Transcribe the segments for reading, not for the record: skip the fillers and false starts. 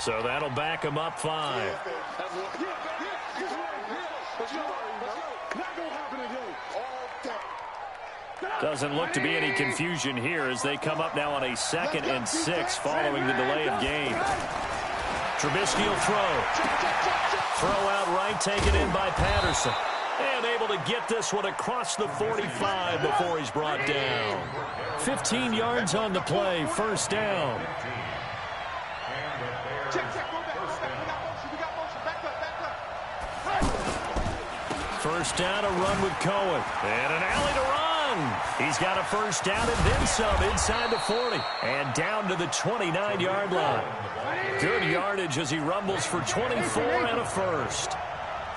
So that'll back him up 5. Doesn't look to be any confusion here as they come up now on a 2nd and 6 following the delay of game. Trubisky will throw. Throw out right, taken in by Patterson. And able to get this one across the 45 before he's brought down. 15 yards on the play, 1st down. First down, a run with Cohen. And an alley to run. He's got a 1st down and then some inside the 40. And down to the 29-yard line. Good yardage as he rumbles for 24 and a 1st.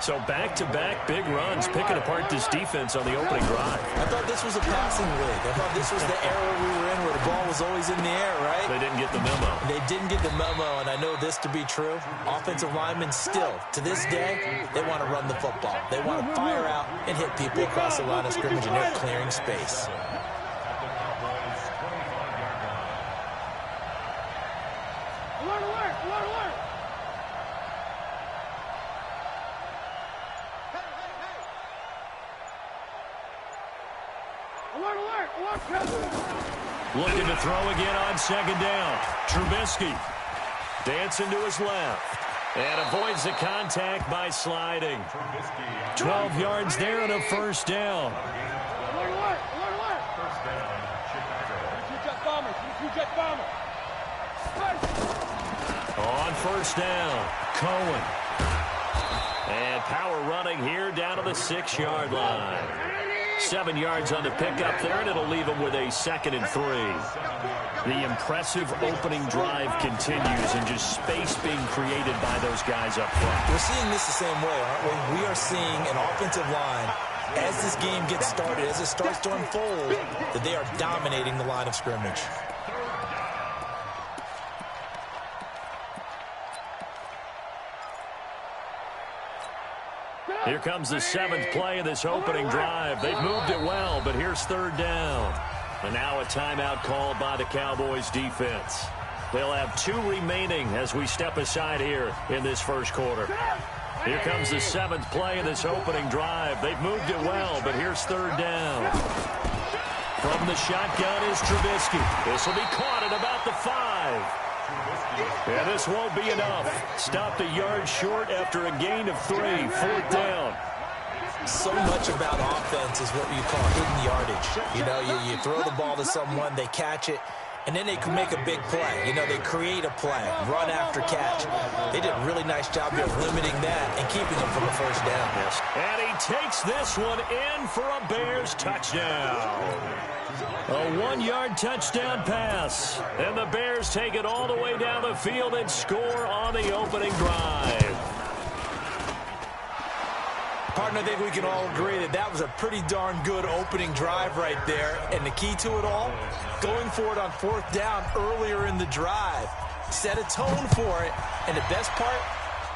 So back-to-back big runs, picking apart this defense on the opening drive. I thought this was a passing league. I thought this was the era we were in where the ball was always in the air, right? They didn't get the memo. They didn't get the memo, and I know this to be true. Offensive linemen still, to this day, they want to run the football. They want to fire out and hit people across the line of scrimmage, and they're clearing space. Looking to throw again on 2nd down. Trubisky dancing to his left. And avoids the contact by sliding. 12 yards there and a 1st down. On 1st down, Cohen. And power running here down to the 6-yard line. 7 yards on the pickup there, and it'll leave him with a 2nd and 3. The impressive opening drive continues, and just space being created by those guys up front. We're seeing this the same way, aren't we? We are seeing an offensive line, as this game gets started, as it starts to unfold, that they are dominating the line of scrimmage. Here comes the 7th play of this opening drive. They've moved it well, but here's 3rd down. And now a timeout called by the Cowboys defense. They'll have 2 remaining as we step aside here in this 1st quarter. Here comes the 7th play of this opening drive. They've moved it well, but here's 3rd down. From the shotgun is Trubisky. This will be caught at about the 5. And this won't be enough. Stopped a yard short after a gain of 3. 4th down. So much about offense is what you call hidden yardage. You know, you throw the ball to someone, they catch it, and then they can make a big play. You know, they create a play, run after catch. They did a really nice job of limiting that and keeping them from a 1st down. Yes. And he takes this one in for a Bears touchdown. A 1-yard touchdown pass. And the Bears take it all the way down the field and score on the opening drive. Partner, I think we can all agree that that was a pretty darn good opening drive right there. And the key to it all, going for it on 4th down earlier in the drive. Set a tone for it. And the best part,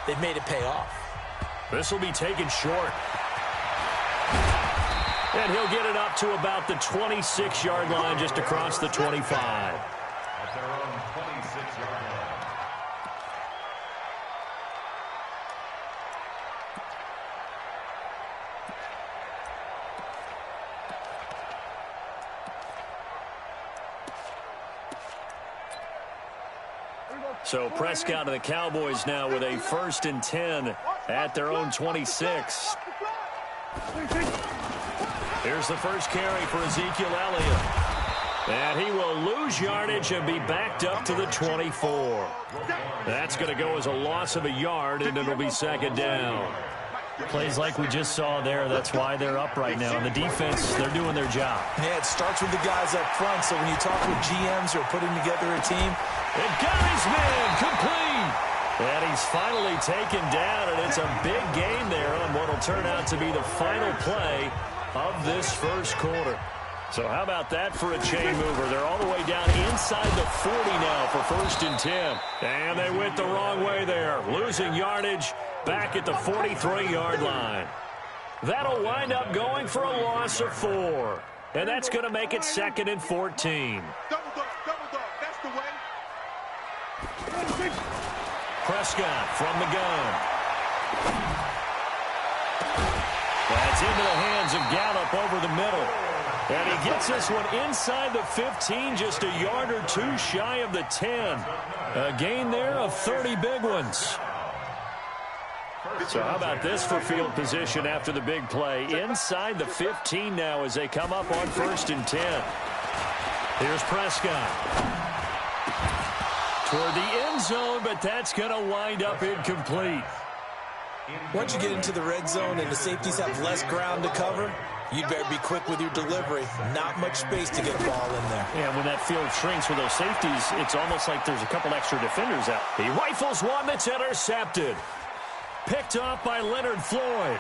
they've made it pay off. This will be taken short. And he'll get it up to about the 26-yard line, just across the 25. At their own 26-yard line. So Prescott and the Cowboys now with a 1st and 10 at their own 26. Here's the first carry for Ezekiel Elliott. And he will lose yardage and be backed up to the 24. That's going to go as a loss of a yard, and it'll be 2nd down. Plays like we just saw there, that's why they're up right now. And the defense, they're doing their job. Yeah, it starts with the guys up front, so when you talk with GMs who are putting together a team. And got his man complete. And he's finally taken down, and it's a big gain there on what will turn out to be the final play of this 1st quarter. So how about that for a chain mover? They're all the way down inside the 40 now for 1st and 10. And they went the wrong way there, losing yardage back at the 43-yard line. That'll wind up going for a loss of 4. And that's going to make it 2nd and 14. Prescott from the gun. That's into the hands of Gallup over the middle. And he gets this one inside the 15, just a yard or two shy of the 10. A gain there of 30 big ones. So how about this for field position after the big play? Inside the 15 now as they come up on 1st and 10. Here's Prescott. Toward the end zone, but that's going to wind up incomplete. Once you get into the red zone and the safeties have less ground to cover, you'd better be quick with your delivery. Not much space to get a ball in there. Yeah, when that field shrinks with those safeties, it's almost like there's a couple extra defenders out. He rifles one that's intercepted. Picked off by Leonard Floyd.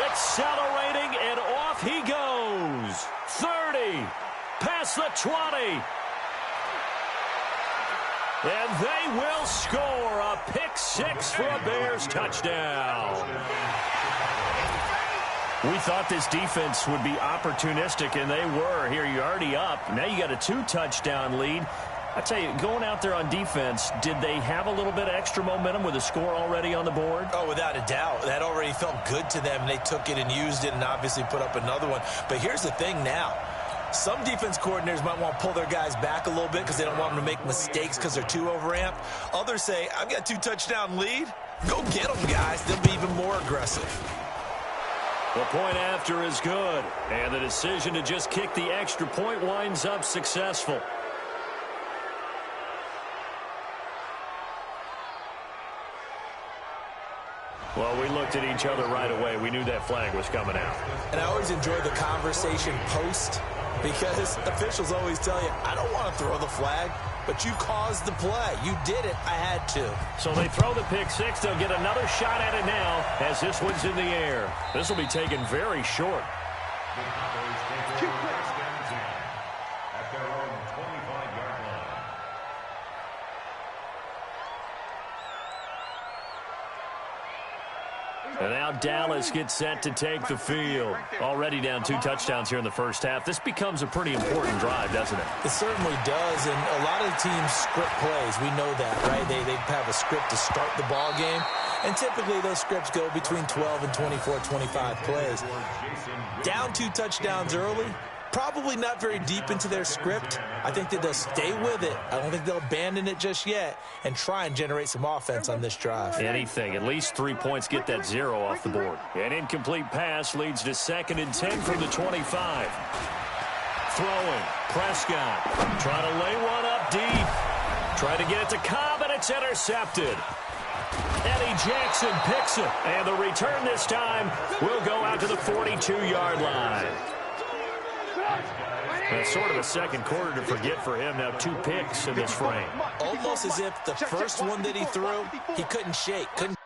Accelerating, and off he goes. 30. Past the 20. And they will score a pick six for a Bears touchdown. We thought this defense would be opportunistic, and they were. Here, you're already up. Now you got a 2-touchdown lead. I tell you, going out there on defense, did they have a little bit of extra momentum with a score already on the board? Oh, without a doubt. That already felt good to them. They took it and used it and obviously put up another one. But here's the thing now. Some defense coordinators might want to pull their guys back a little bit because they don't want them to make mistakes because they're too overamped. Others say, I've got a 2-touchdown lead. Go get them, guys. They'll be even more aggressive. The point after is good. And the decision to just kick the extra point winds up successful. Well, we looked at each other right away. We knew that flag was coming out. And I always enjoy the conversation post because officials always tell you, I don't want to throw the flag, but you caused the play. You did it. I had to. So they throw the pick six. They'll get another shot at it now as this one's in the air. This will be taken very short. At their own 25-yard line. And now Dallas gets set to take the field. Already down 2 touchdowns here in the first half. This becomes a pretty important drive, doesn't it? It certainly does, and a lot of the teams script plays. We know that, right? They have a script to start the ball game, and typically those scripts go between 12 and 24, 25 plays. Down 2 touchdowns early, probably not very deep into their script. I think that they'll stay with it. I don't think they'll abandon it just yet and try and generate some offense on this drive. Anything. At least 3 points get that 0 off the board. An incomplete pass leads to 2nd and 10 from the 25. Throwing. Prescott. Trying to lay one up deep. Trying to get it to Cobb, and it's intercepted. Eddie Jackson picks it. And the return this time will go out to the 42-yard line. That's sort of a second quarter to forget for him. Now 2 picks in this frame. Almost as if the first one that he threw, he couldn't shake, couldn't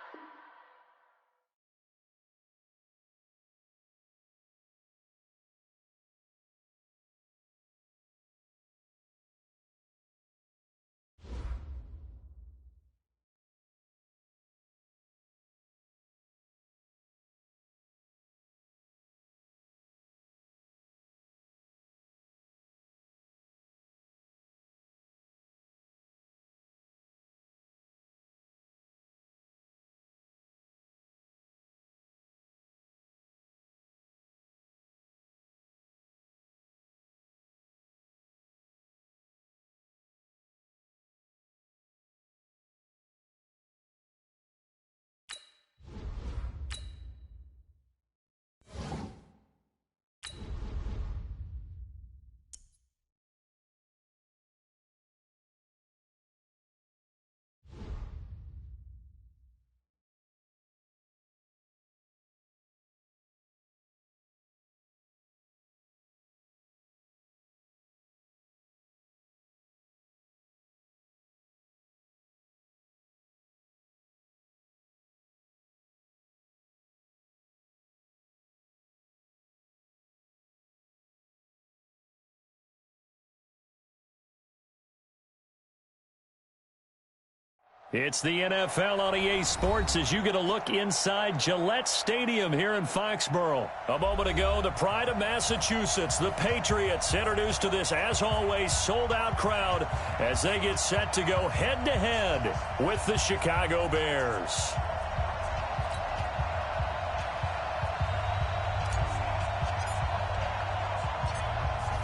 It's the NFL on EA Sports as you get a look inside Gillette Stadium here in Foxborough. A moment ago, the pride of Massachusetts, the Patriots, introduced to this, as always, sold-out crowd as they get set to go head-to-head with the Chicago Bears.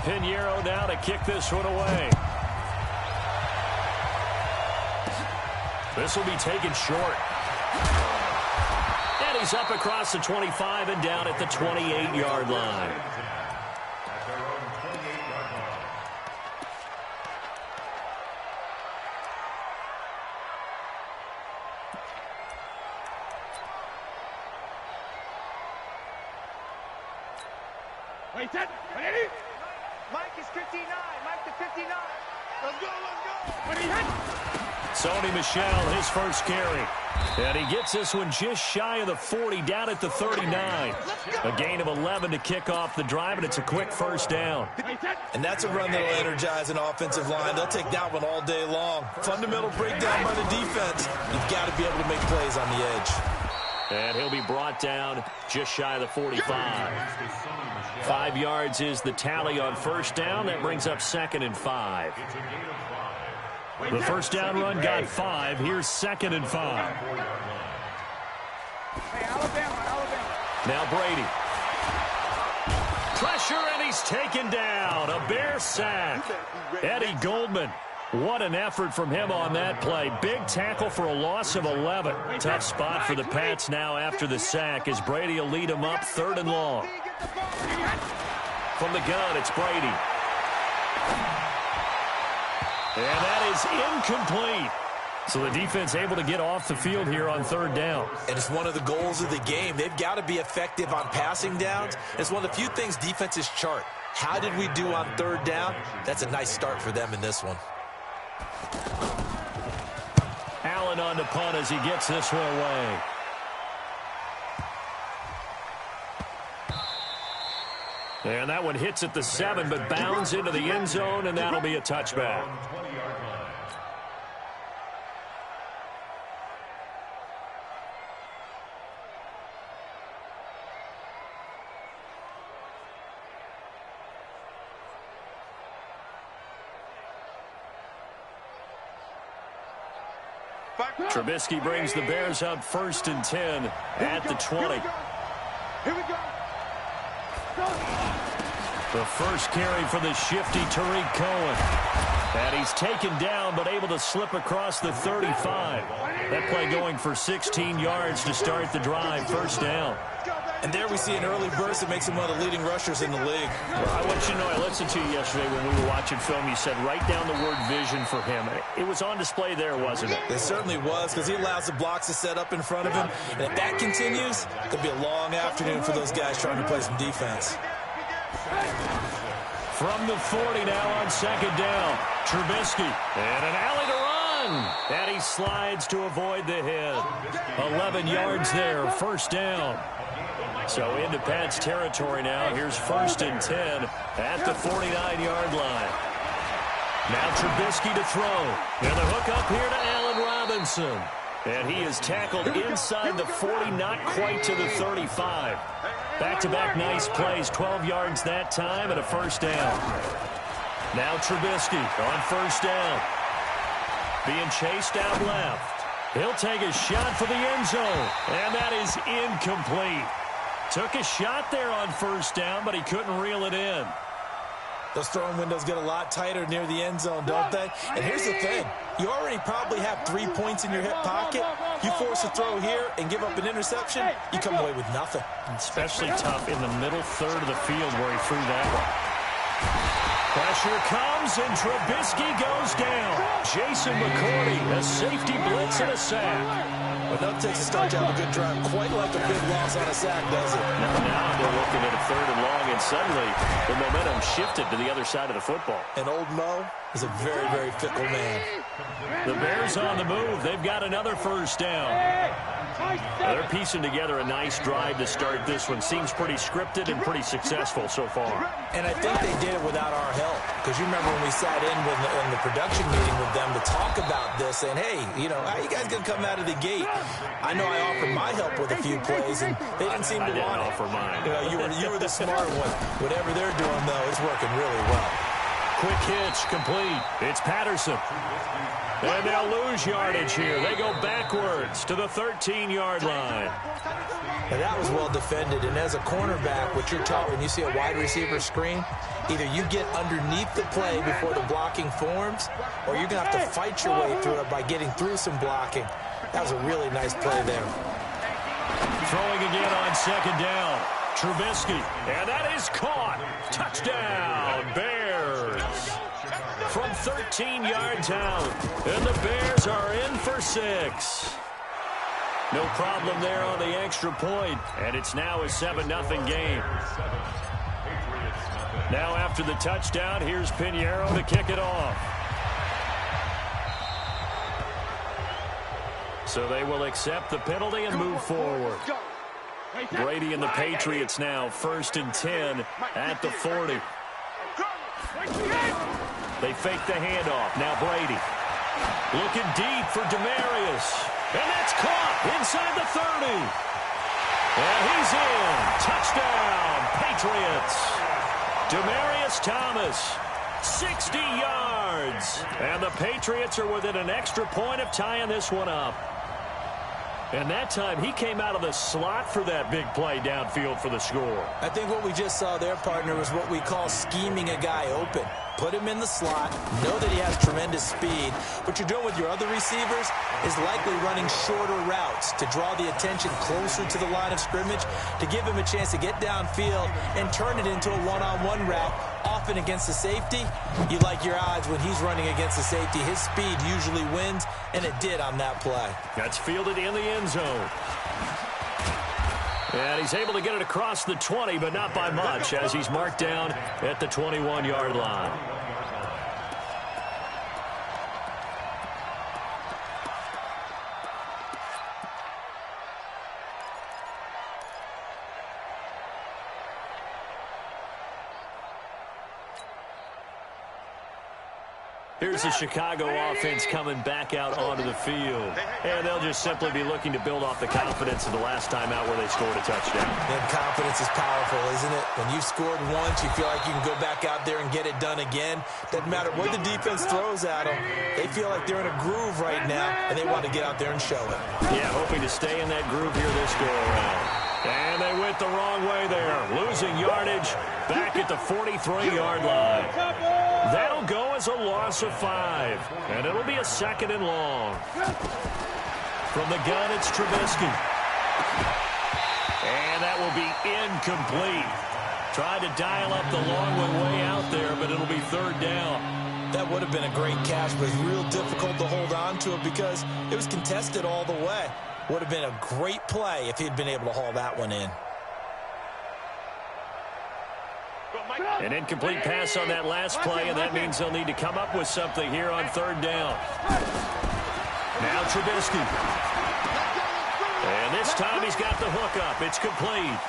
Pinheiro now to kick this one away. This will be taken short. And he's up across the 25 and down at the 28-yard line. At their own 28-yard line. Wait, set, ready? Mike is 59. Mike to 59. Let's go, let's go. Ready, hit. Sony Michel, his first carry. And he gets this one just shy of the 40, down at the 39. A gain of 11 to kick off the drive, and it's a quick first down. And that's a run that will energize an offensive line. They'll take that one all day long. Fundamental breakdown by the defense. You've got to be able to make plays on the edge. And he'll be brought down just shy of the 45. 5 yards is the tally on first down. That brings up 2nd and 5. The first down run got 5. Here's 2nd and 5. Now Brady. Pressure, and he's taken down. A Bear sack. Eddie Goldman. What an effort from him on that play. Big tackle for a loss of 11. Tough spot for the Pats now after the sack as Brady will lead them up 3rd and long. From the gun, it's Brady. And that is incomplete. So the defense able to get off the field here on 3rd down. And it's one of the goals of the game. They've got to be effective on passing downs. It's one of the few things defenses chart. How did we do on 3rd down? That's a nice start for them in this one. Allen on the punt as he gets this one away. And that one hits at the 7, but bounds into the end zone, and that'll be a touchback. Trubisky brings the Bears up 1st and 10 at the 20. Here we go. The first carry for the shifty Tariq Cohen. And he's taken down, but able to slip across the 35. That play going for 16 yards to start the drive, 1st down. And there we see an early burst that makes him one of the leading rushers in the league. Well, I want you to know, I listened to you yesterday when we were watching film. You said write down the word vision for him. It was on display there, wasn't it? It certainly was, because he allows the blocks to set up in front of him. And if that continues, it'll be a long afternoon for those guys trying to play some defense. From the 40 now on 2nd down. Trubisky. And an alley to run. And he slides to avoid the hit. 11 yards there, 1st down. So into Pat's territory now. Here's 1st and 10 at the 49-yard line. Now Trubisky to throw. And the hook up here to Allen Robinson. And he is tackled inside the 40, not quite to the 35. Back-to-back nice plays, 12 yards that time and a 1st down. Now Trubisky on 1st down. Being chased out left. He'll take a shot for the end zone. And that is incomplete. Took a shot there on 1st down, but he couldn't reel it in. Those throwing windows get a lot tighter near the end zone, don't they? And here's the thing. You already probably have 3 points in your hip pocket. You force a throw here and give up an interception, you come away with nothing. Especially tough in the middle 3rd of the field where he threw that one. Pressure comes, and Trubisky goes down. Jason McCourty, a safety blitz and a sack. Enough takes to start to have a good drive, quite like a big loss on a sack, does it? Now they're looking at a 3rd and long, and suddenly the momentum shifted to the other side of the football. And old Mo is a very, very fickle man. The Bears on the move. They've got another 1st down. They're piecing together a nice drive to start this one. Seems pretty scripted and pretty successful so far. And I think they did it without our help. Because you remember when we sat in the production meeting with them to talk about this, saying, hey, you know, how are you guys going to come out of the gate? I know I offered my help with a few plays, and they didn't seem to want it. I didn't offer mine. You know, you were the smart one. Whatever they're doing, though, it's working really well. Quick hitch, complete. It's Patterson. And they'll lose yardage here. They go backwards to the 13-yard line. And that was well defended. And as a cornerback, what you're taught when you see a wide receiver screen, either you get underneath the play before the blocking forms, or you're going to have to fight your way through it by getting through some blocking. That was a really nice play there. Throwing again on 2nd down. Trubisky. And that is caught. Touchdown, Bears. From 13 yards out. And the Bears are in for 6. No problem there on the extra point. And it's now a 7-0 game. Now after the touchdown, here's Pinheiro to kick it off. So they will accept the penalty and move forward. Brady and the Patriots now 1st and 10 at the 40. They fake the handoff. Now Brady looking deep for Demarius. And that's caught inside the 30. And he's in. Touchdown, Patriots. Demarius Thomas, 60 yards. And the Patriots are within an extra point of tying this one up. And that time, he came out of the slot for that big play downfield for the score. I think what we just saw there, partner, was what we call scheming a guy open. Put him in the slot, know that he has tremendous speed. What you're doing with your other receivers is likely running shorter routes to draw the attention closer to the line of scrimmage, to give him a chance to get downfield and turn it into a one-on-one route. Often against the safety, you like your odds when he's running against the safety. His speed usually wins, and it did on that play. That's fielded in the end zone. And he's able to get it across the 20, but not by much, as he's marked down at the 21-yard line. Here's the Chicago offense coming back out onto the field. And they'll just simply be looking to build off the confidence of the last time out where they scored a touchdown. And confidence is powerful, isn't it? When you've scored once, you feel like you can go back out there and get it done again. Doesn't matter what the defense throws at them. They feel like they're in a groove right now, and they want to get out there and show it. Yeah, hoping to stay in that groove here this go-around. And they went the wrong way there. Losing yardage back at the 43-yard line. That'll go as a loss of 5. And it'll be a 2nd and long. From the gun, it's Trubisky. And that will be incomplete. Tried to dial up the long way out there, but it'll be 3rd down. That would have been a great catch, but it's real difficult to hold on to it because it was contested all the way. Would have been a great play if he'd been able to haul that one in. An incomplete pass on that last play, and that means they'll need to come up with something here on 3rd down. Now Trubisky. And this time he's got the hook up. It's complete.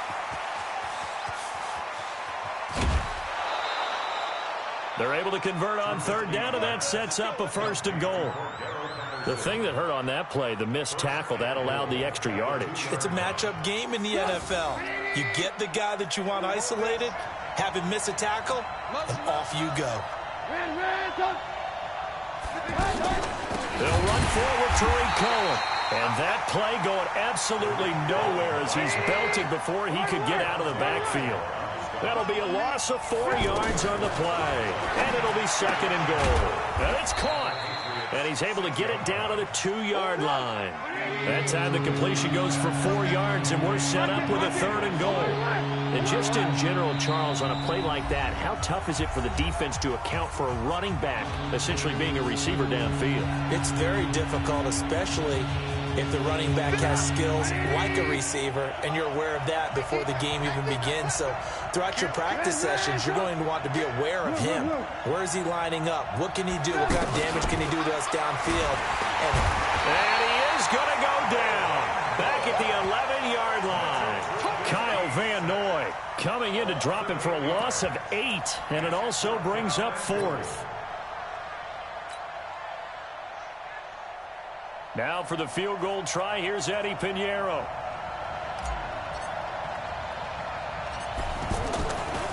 They're able to convert on 3rd down, and that sets up a 1st and goal. The thing that hurt on that play, the missed tackle, that allowed the extra yardage. It's a matchup game in the NFL. You get the guy that you want isolated, have him miss a tackle, and off you go. They'll run forward to Cohen. And that play going absolutely nowhere as he's belted before he could get out of the backfield. That'll be a loss of 4 yards on the play. And it'll be 2nd and goal. And it's caught. And he's able to get it down to the 2-yard line. That time the completion goes for 4 yards, and we're set up with a 3rd and goal. And just in general, Charles, on a play like that, how tough is it for the defense to account for a running back essentially being a receiver downfield? It's very difficult, especially if the running back has skills like a receiver, and you're aware of that before the game even begins. So throughout your practice sessions, you're going to want to be aware of him. Where is he lining up? What can he do? What kind of damage can he do to us downfield? And he is going to go down back at the 11-yard line. Kyle Van Noy coming in to drop him for a loss of 8, and it also brings up 4th. Now for the field goal try, here's Eddie Pinheiro.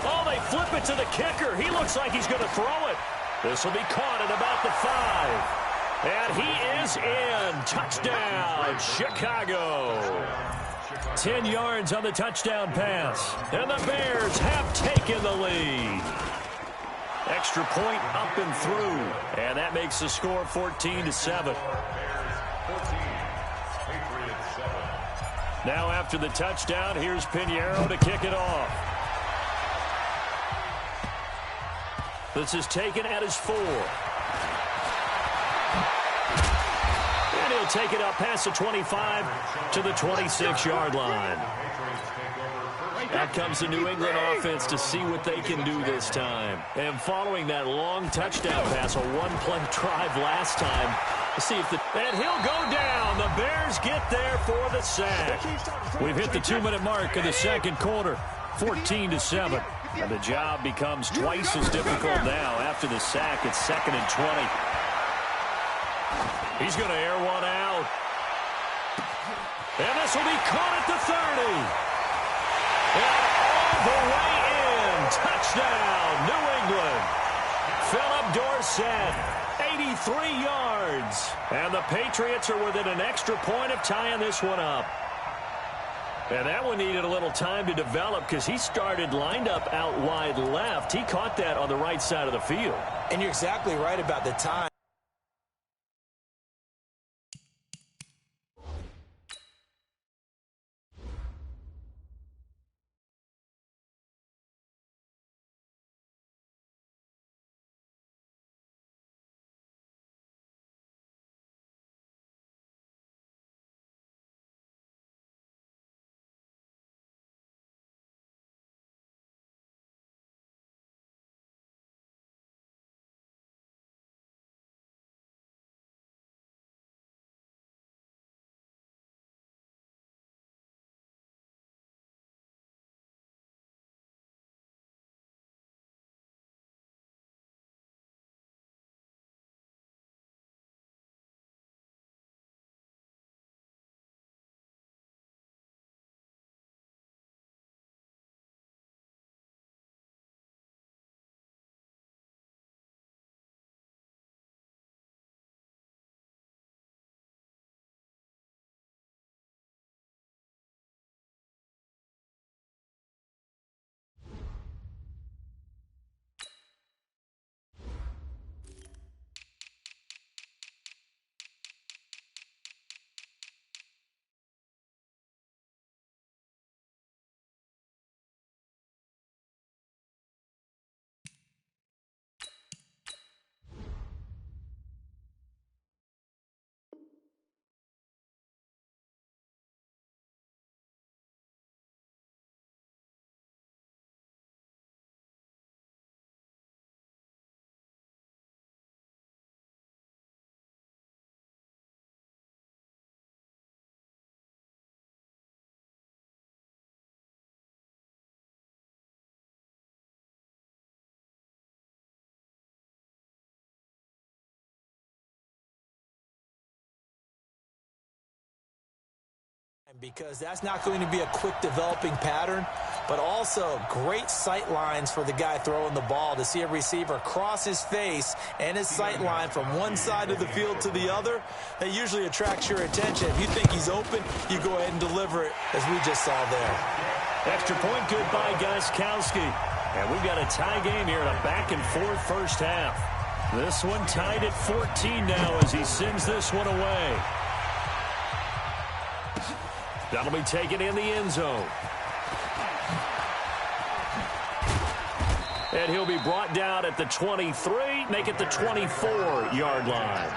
Oh, they flip it to the kicker. He looks like he's going to throw it. This will be caught at about the 5. And he is in. Touchdown, Chicago. 10 yards on the touchdown pass. And the Bears have taken the lead. Extra point up and through. And that makes the score 14-7. Now after the touchdown, here's Pinheiro to kick it off. This is taken at his 4. And he'll take it up past the 25 to the 26-yard line. Out comes the New England offense to see what they can do this time. And following that long touchdown pass, a one-play drive last time, see if and he'll go down. The Bears get there for the sack. We've hit the 2-minute mark of the second quarter, 14-7. And the job becomes twice as difficult now after the sack. It's 2nd and 20. He's going to air one out. And this will be caught at the 30. And all the way in. Touchdown, New England. Philip Dorsett, 83 yards. And the Patriots are within an extra point of tying this one up. And that one needed a little time to develop because he started lined up out wide left. He caught that on the right side of the field. And you're exactly right about the time. Because that's not going to be a quick developing pattern, but also great sight lines for the guy throwing the ball to see a receiver cross his face and his sight line from one side of the field to the other. That usually attracts your attention. If you think he's open, you go ahead and deliver it, as we just saw there. Extra point good by Gostkowski. And we've got a tie game here in a back-and-forth first half. This one tied at 14 now as he sends this one away. That'll be taken in the end zone. And he'll be brought down at the 23, make it the 24-yard line.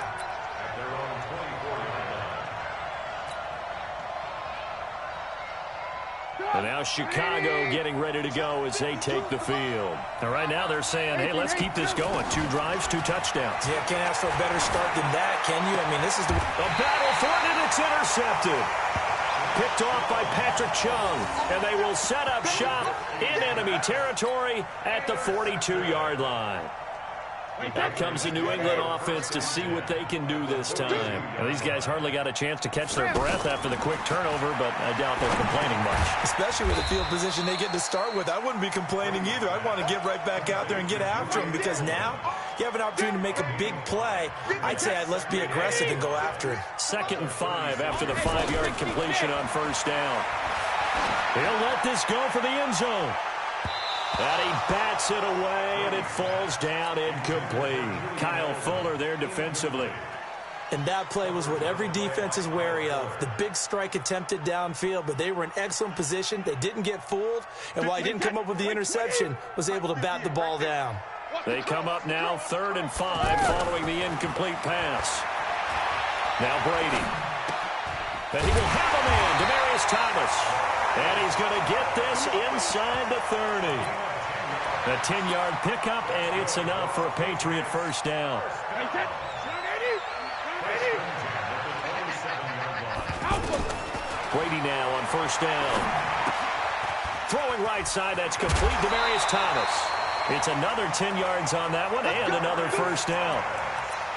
And now Chicago getting ready to go as they take the field. And right now they're saying, hey, let's keep this going. 2 drives, 2 touchdowns. Yeah, can't ask for a better start than that, can you? I mean, this is the battle for it, and it's intercepted. Picked off by Patrick Chung. And they will set up shop in enemy territory at the 42-yard line. Out comes the New England offense to see what they can do this time. Now, these guys hardly got a chance to catch their breath after the quick turnover, but I doubt they're complaining much. Especially with the field position they get to start with. I wouldn't be complaining either. I'd want to get right back out there and get after them, because now you have an opportunity to make a big play. I'd say let's be aggressive and go after it. 2nd and 5 after the 5-yard completion on first down. He'll let this go for the end zone. And he bats it away, and it falls down incomplete. Kyle Fuller there defensively. And that play was what every defense is wary of. The big strike attempted downfield, but they were in excellent position. They didn't get fooled, and while he didn't come up with the interception, was able to bat the ball down. They come up now 3rd and 5 following the incomplete pass. Now Brady. And he will have a man, Demaryius Thomas. And he's going to get this inside the 30. A 10-yard pickup, and it's enough for a Patriot first down. Brady now on first down. Throwing right side, that's complete. Demaryius Thomas. It's another 10 yards on that one, and another first down.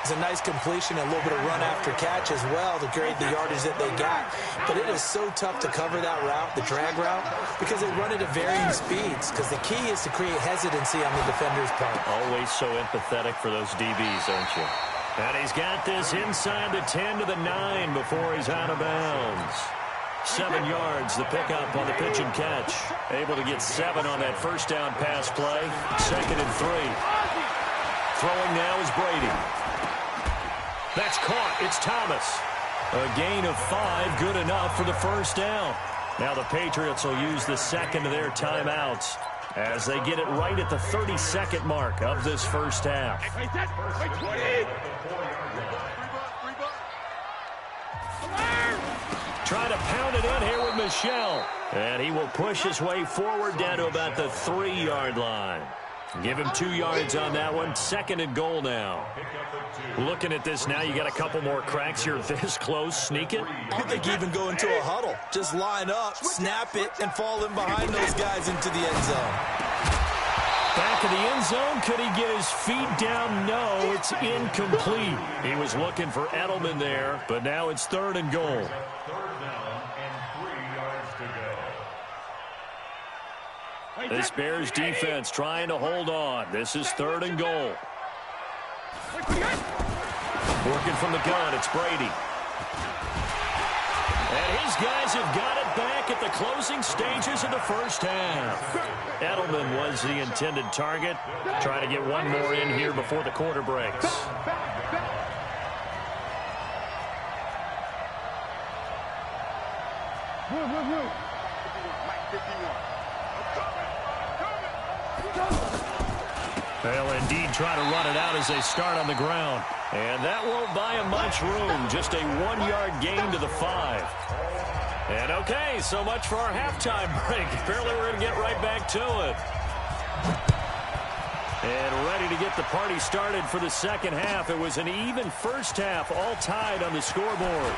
It's a nice completion, a little bit of run after catch as well to create the yardage that they got. But it is so tough to cover that route, the drag route, because they run it at varying speeds. Because the key is to create hesitancy on the defender's part. Always so empathetic for those DBs, aren't you? And he's got this inside the 10 to the 9 before he's out of bounds. 7 yards, the pickup on the pitch and catch. Able to get 7 on that first down pass play. 2nd and 3. Throwing now is Brady. That's caught. It's Thomas. A gain of 5, good enough for the first down. Now the Patriots will use the second of their timeouts as they get it right at the 32nd mark of this first half. Try to pound it in here with Michel. And he will push his way forward down to about the 3-yard line. Give him 2 yards on that one. 2nd and goal now. Looking at this now, you got a couple more cracks. You're this close. Sneak it. I think you even go into a huddle. Just line up, snap it, and fall in behind those guys into the end zone. Back of the end zone. Could he get his feet down? No, it's incomplete. He was looking for Edelman there, but now it's 3rd and goal. 3rd down and 3 yards to go. This Bears defense trying to hold on. This is 3rd and goal. Working from the gun, it's Brady. And his guys have got it back at the closing stages of the first half. Edelman was the intended target. Trying to get one more in here before the quarter breaks. They'll indeed try to run it out as they start on the ground. And that won't buy him much room. Just a 1-yard gain to the 5. And okay, so much for our halftime break. Apparently we're going to get right back to it. And ready to get the party started for the second half. It was an even first half, all tied on the scoreboard.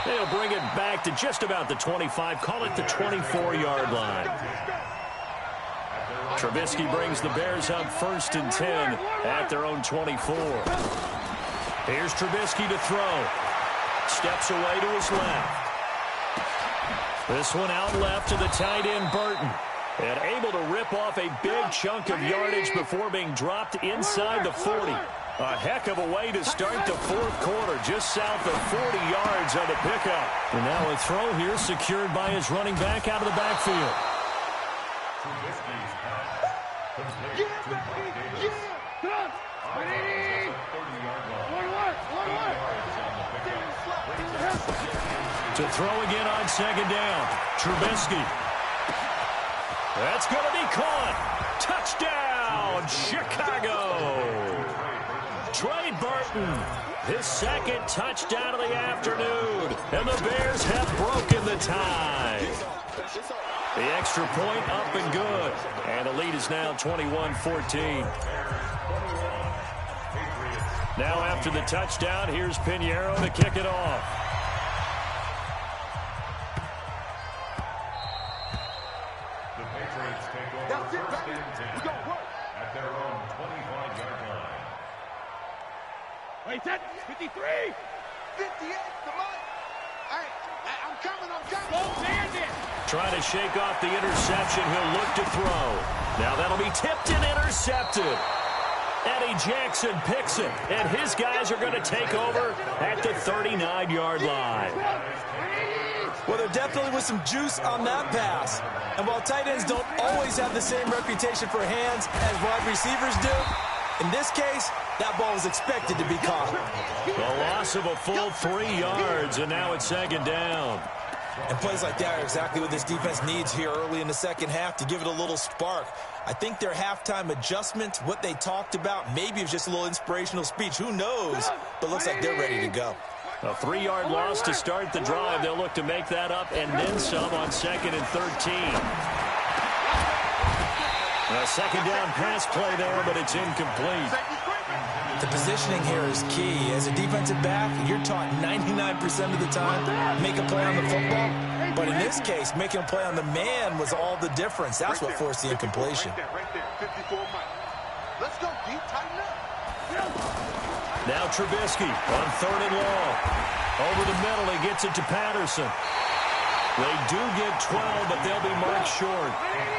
They'll bring it back to just about the 25. Call it the 24-yard line. Trubisky brings the Bears up 1st and 10 at their own 24. Here's Trubisky to throw. Steps away to his left. This one out left to the tight end, Burton. And able to rip off a big chunk of yardage before being dropped inside the 40. A heck of a way to start the 4th quarter, just south of 40 yards on the pickup. And now a throw here secured by his running back out of the backfield. To throw again on 2nd down. Trubisky. That's going to be caught. Touchdown, Chicago. Trey Burton His second touchdown of the afternoon. And the Bears have broken the tie. The extra point up and good. And the lead is now 21-14. Now after the touchdown, here's Pinheiro to kick it off. The Patriots take over first and 10 at their own 25-yard line. Wait, that 53. 58, come on. Hey, I'm coming. Go, Bandit. Trying to shake off the interception. He'll look to throw. Now that'll be tipped and intercepted. Eddie Jackson picks it, and his guys are going to take over at the 39-yard line. Well, there definitely was some juice on that pass. And while tight ends don't always have the same reputation for hands as wide receivers do, in this case, that ball was expected to be caught. The loss of a full 3 yards, and now it's second down. And plays like that are exactly what this defense needs here early in the second half to give it a little spark. I think their halftime adjustment, what they talked about, maybe it was just a little inspirational speech. Who knows? But looks like they're ready to go. A 3-yard loss to start the drive. They'll look to make that up and then some on 2nd and 13. A second down pass play there, but it's incomplete. The positioning here is key. As a defensive back, you're taught 99% of the time, make a play on the football. But in this case, making a play on the man was all the difference. That's what forced the incompletion. Right there, 54 Mike. Let's go, deep, tighten up. Now Trubisky on 3rd and long. Over the middle, he gets it to Patterson. They do get 12, but they'll be marked short.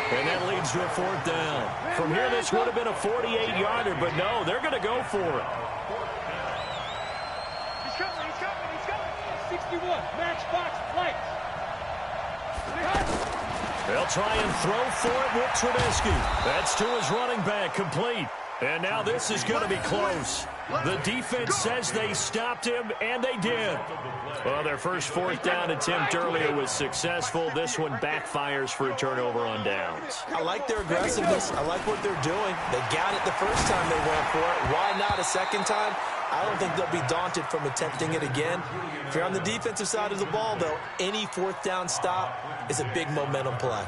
And that leads to a 4th down. From here, this would have been a 48-yarder, but no, they're going to go for it. He's coming. 61, matchbox flight. They'll try and throw for it with Trubisky. That's to his running back, complete. And now this is going to be close. The defense says they stopped him, and they did. Well, their first 4th down attempt earlier was successful. This one backfires for a turnover on downs. I like their aggressiveness. I like what they're doing. They got it the first time they went for it. Why not a second time? I don't think they'll be daunted from attempting it again. If you're on the defensive side of the ball, though, any 4th down stop is a big momentum play.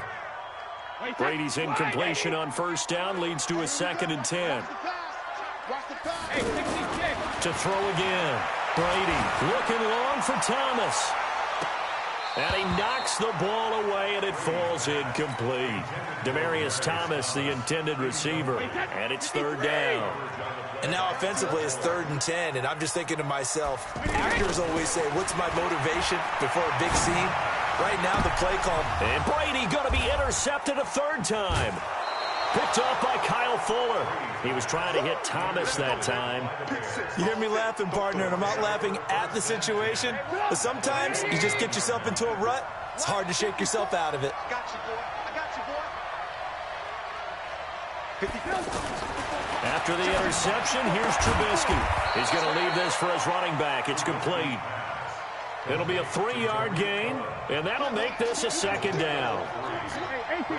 Brady's incompletion on 1st down leads to a 2nd and 10. To throw again. Brady looking long for Thomas. And he knocks the ball away, and it falls incomplete. Demaryius Thomas, the intended receiver, and it's 3rd down. And now offensively, it's 3rd and 10, and I'm just thinking to myself, actors always say, what's my motivation before a big scene? Right now, the play call. And Brady going to be intercepted a 3rd time. Picked off by Kyle Fuller. He was trying to hit Thomas that time. You hear me laughing, partner, and I'm not laughing at the situation, but sometimes you just get yourself into a rut. It's hard to shake yourself out of it. I got you, boy. After the interception, here's Trubisky. He's going to leave this for his running back. It's complete. It'll be a 3-yard gain, and that'll make this a 2nd down. 18.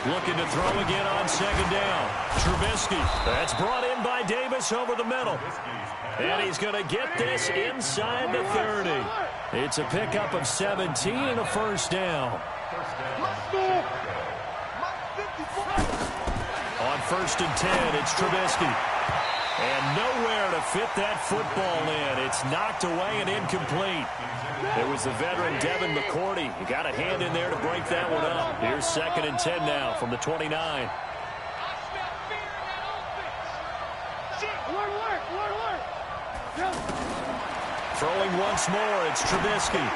Looking to throw again on 2nd down. Trubisky. That's brought in by Davis over the middle. And he's going to get this inside the 30. It's a pickup of 17 and a 1st down. On 1st and 10, it's Trubisky. And nowhere to fit that football in. It's knocked away and incomplete. It was the veteran Devin McCourty. He got a hand in there to break that one up. Here's 2nd and 10 now from the 29. Throwing once more, it's Trubisky.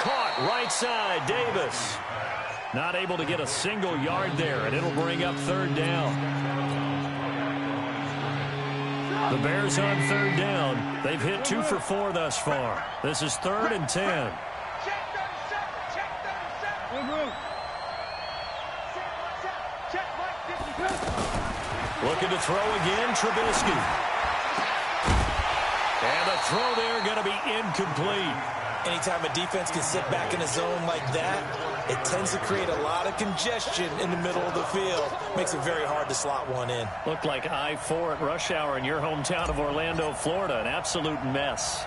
Caught right side, Davis. Not able to get a single yard there, and it'll bring up 3rd down. The Bears on 3rd down. They've hit 2 for 4 thus far. This is 3rd and 10. Looking to throw again, Trubisky. And the throw there going to be incomplete. Anytime a defense can sit back in a zone like that, it tends to create a lot of congestion in the middle of the field. Makes it very hard to slot one in. Looked like I-4 at rush hour in your hometown of Orlando, Florida. An absolute mess.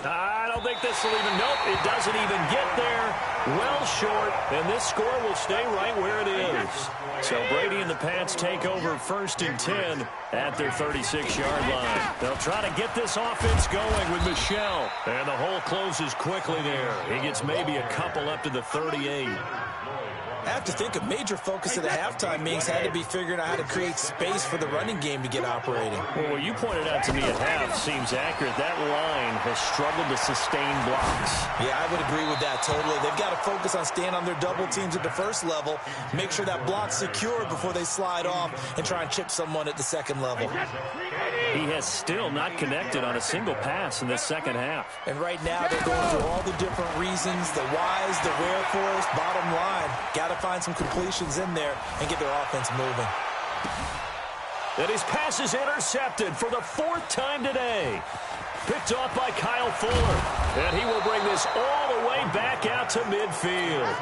I don't think this will even, nope, it doesn't even get there. Well short, and this score will stay right where it is. So Brady and the Pats take over 1st and 10 at their 36-yard line. They'll try to get this offense going with Michel. And the hole closes quickly there. He gets maybe a couple up to the 38. I have to think a major focus of the halftime meetings had to be figuring out how to create space for the running game to get operating. Well, what you pointed out to me at half seems accurate. That line has struggled to sustain blocks. Yeah, I would agree with that totally. They've got to focus on staying on their double teams at the first level, make sure that block's secure before they slide off and try and chip someone at the second level. He has still not connected on a single pass in this second half. And right now they're going through all the different reasons, the whys, the wherefores. Bottom line, got to find some completions in there and get their offense moving. And his pass is intercepted for the 4th time today. Picked off by Kyle Fuller. And he will bring this all the way back out to midfield.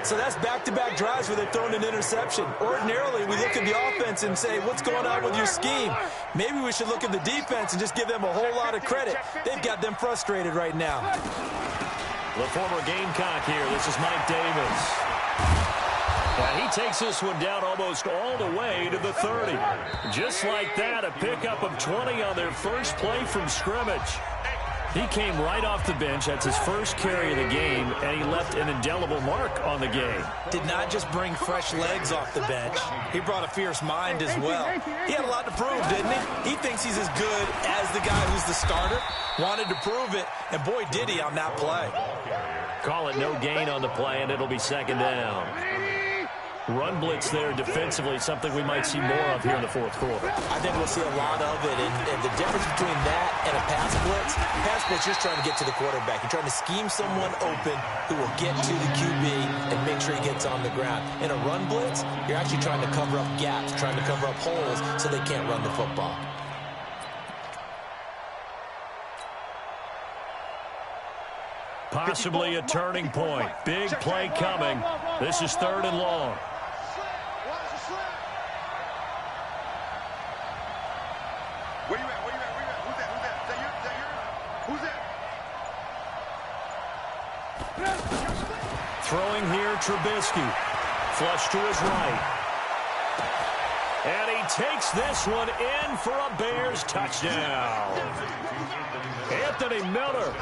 So that's back-to-back drives where they've thrown an interception. Ordinarily, we look at the offense and say, what's going on with your scheme? Maybe we should look at the defense and just give them a whole lot of credit. They've got them frustrated right now. The former Gamecock here. This is Mike Davis. And he takes this one down almost all the way to the 30. Just like that, a pickup of 20 on their first play from scrimmage. He came right off the bench. That's his first carry of the game, and he left an indelible mark on the game. Did not just bring fresh legs off the bench. He brought a fierce mind as well. He had a lot to prove, didn't he? He thinks he's as good as the guy who's the starter. Wanted to prove it, and boy, did he on that play. Call it no gain on the play, and it'll be 2nd down. Run blitz there defensively, something we might see more of here in the 4th quarter. I think we'll see a lot of it, and the difference between that and a pass blitz, you're trying to get to the quarterback. You're trying to scheme someone open who will get to the QB and make sure he gets on the ground. In a run blitz, you're actually trying to cover up gaps, trying to cover up holes so they can't run the football. Possibly a turning point. Big play coming. This is 3rd and long. Where you at? Where you at? Where you at? Who's that? Who's that? Is that you? Is that you? Who's that? Throwing here, Trubisky. Flush to his right. And he takes this one in for a Bears touchdown. Anthony Miller,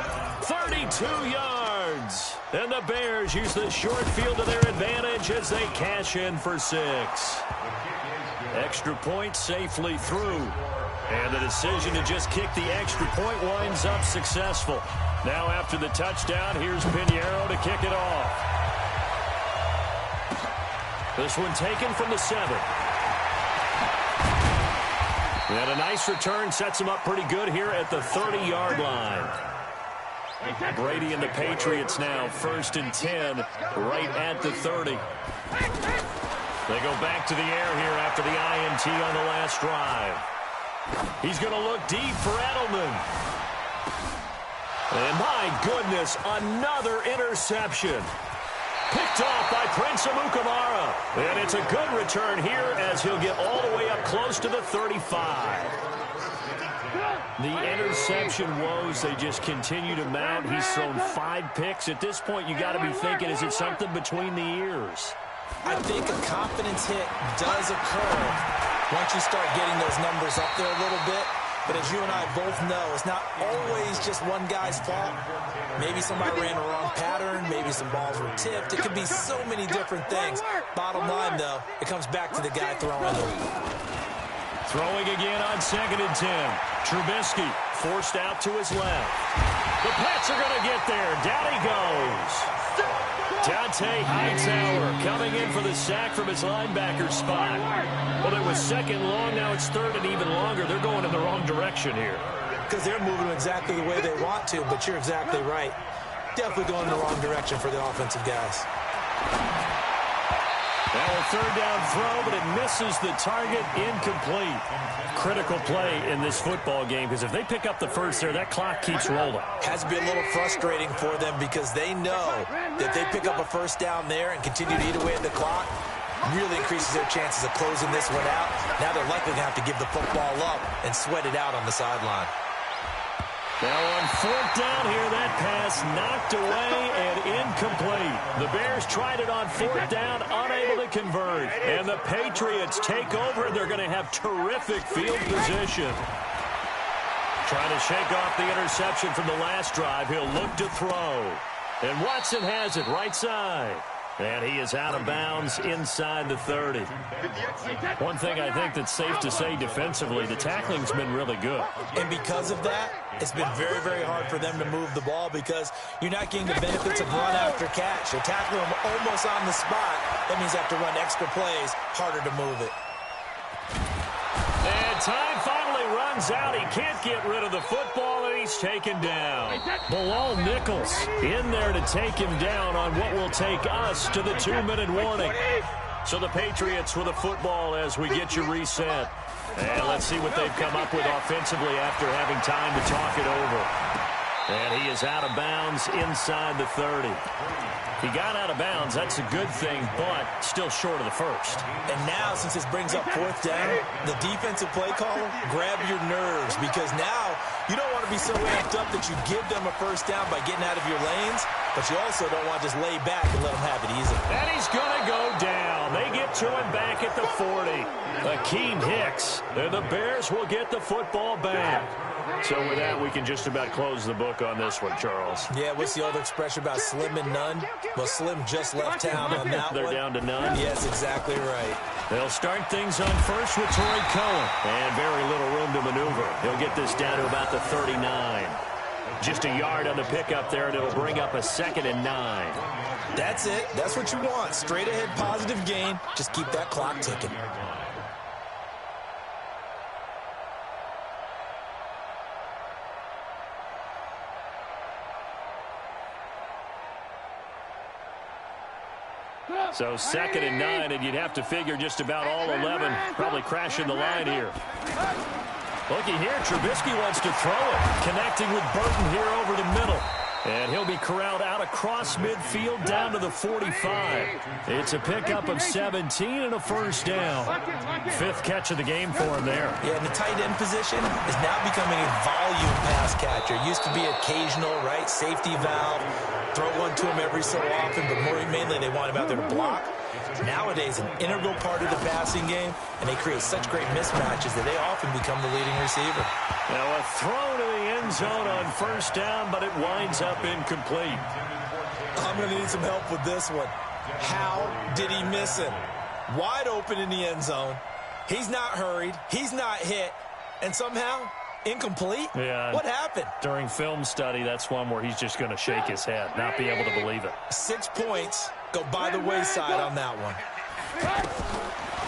32 yards. And the Bears use the short field to their advantage as they cash in for 6. Extra point safely through. And the decision to just kick the extra point winds up successful. Now after the touchdown, here's Pinheiro to kick it off. This one taken from the 7. And a nice return sets him up pretty good here at the 30-yard line. Brady and the Patriots now 1st and 10 right at the 30. They go back to the air here after the INT on the last drive. He's going to look deep for Edelman. And my goodness, another interception. Picked off by Prince Amukamara. And it's a good return here as he'll get all the way up close to the 35. The interception woes, they just continue to mount. He's thrown 5 picks. At this point, you got to be thinking, is it something between the ears? I think a confidence hit does occur once you start getting those numbers up there a little bit. But as you and I both know, it's not always just one guy's fault. Maybe somebody ran a wrong pattern. Maybe some balls were tipped. It could be so many different things. Bottom line, though, it comes back to the guy throwing them. Throwing again on 2nd and 10. Trubisky forced out to his left. The Pats are going to get there. Down he goes. Dante Hightower coming in for the sack from his linebacker spot. Well, it was 2nd long. Now it's 3rd and even longer. They're going in the wrong direction here. Because they're moving exactly the way they want to, but you're exactly right. Definitely going in the wrong direction for the offensive guys. Now a third down throw, but it misses the target, incomplete. Critical play in this football game, because if they pick up the first there, that clock keeps rolling. Has to be a little frustrating for them because they know that if they pick up a first down there and continue to eat away at the clock, really increases their chances of closing this one out. Now they're likely going to have to give the football up and sweat it out on the sideline. Now on fourth down here, that pass knocked away and incomplete. The Bears tried it on fourth down, unable to convert. And the Patriots take over. They're going to have terrific field position. Trying to shake off the interception from the last drive. He'll look to throw. And Watson has it right side. And he is out of bounds inside the 30. One thing I think that's safe to say defensively, the tackling's been really good. And because of that, it's been very, very hard for them to move the ball because you're not getting the benefits of run after catch. They're tackling them almost on the spot. That means they have to run extra plays, harder to move it. And time finally runs out. He can't get rid of the football, and he's taken down. Bilal Nichols in there to take him down on what will take us to the 2-minute warning. So the Patriots with the football as we get you reset. And let's see what they've come up with offensively after having time to talk it over. And he is out of bounds inside the 30. He got out of bounds. That's a good thing, but still short of the first. And now, since this brings up fourth down, the defensive play caller, grab your nerves because now you don't want to be so amped up that you give them a first down by getting out of your lanes, but you also don't want to just lay back and let them have it easy. And he's going to go down. They get to him back at the 40. Akeem Hicks. And the Bears will get the football back. So with that, we can just about close the book on this one, Charles. Yeah, what's the old expression about slim and none? Well, Slim just left town on that They're one. down to none? Yes, exactly right. They'll start things on first with Torrey Cohen. And very little room to maneuver. He'll get this down to about the 39. Just a yard on the pickup there, and it'll bring up a 2nd and 9. That's it. That's what you want. Straight ahead positive gain. Just keep that clock ticking. So 2nd and 9, and you'd have to figure just about all 11 probably crashing the line here. Looking here, Trubisky wants to throw it. Connecting with Burton here over the middle. And he'll be corralled out across midfield down to the 45. It's a pickup of 17 and a first down. 5th catch of the game for him there. Yeah, and the tight end position is now becoming a volume pass catcher. Used to be occasional, right? Safety valve. Throw one to him every so often, but more mainly they want him out there to block. Nowadays, an integral part of the passing game, and they create such great mismatches that they often become the leading receiver. Now a throw to the end zone on first down, but it winds up incomplete. I'm going to need some help with this one. How did he miss him? Wide open in the end zone. He's not hurried. He's not hit. And somehow, incomplete? Yeah. What happened? During film study, that's one where he's just going to shake his head, not be able to believe it. 6 points go by the wayside on that one.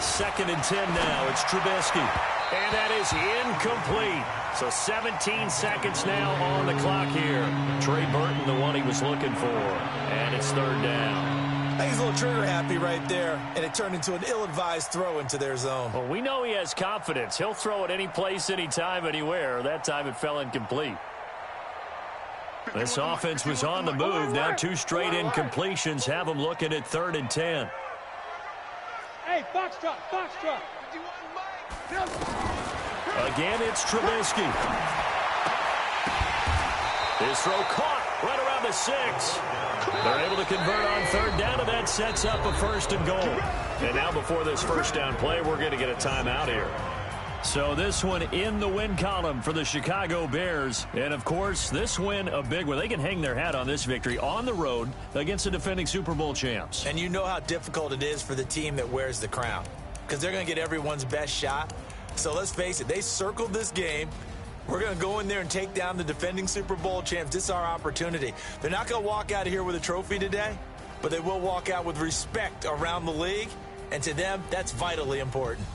2nd and 10 now. It's Trubisky. And that is incomplete. So 17 seconds now on the clock here. Trey Burton, the one he was looking for. And it's 3rd down. I think he's a little trigger happy right there, and it turned into an ill-advised throw into their zone. Well, we know he has confidence. He'll throw it any place, anytime, anywhere. That time it fell incomplete. This offense was on the move. Now 2 straight incompletions have them looking at 3rd and 10. Hey, box truck. Again, it's Trubisky. His throw caught right around the 6. They're able to convert on 3rd down, and that sets up a 1st and goal. And now before this first down play, we're going to get a timeout here. So this one in the win column for the Chicago Bears. And, of course, this win a big one. They can hang their hat on this victory on the road against the defending Super Bowl champs. And you know how difficult it is for the team that wears the crown, because they're going to get everyone's best shot. So let's face it, they circled this game. We're going to go in there and take down the defending Super Bowl champs. This is our opportunity. They're not going to walk out of here with a trophy today, but they will walk out with respect around the league. And to them, that's vitally important.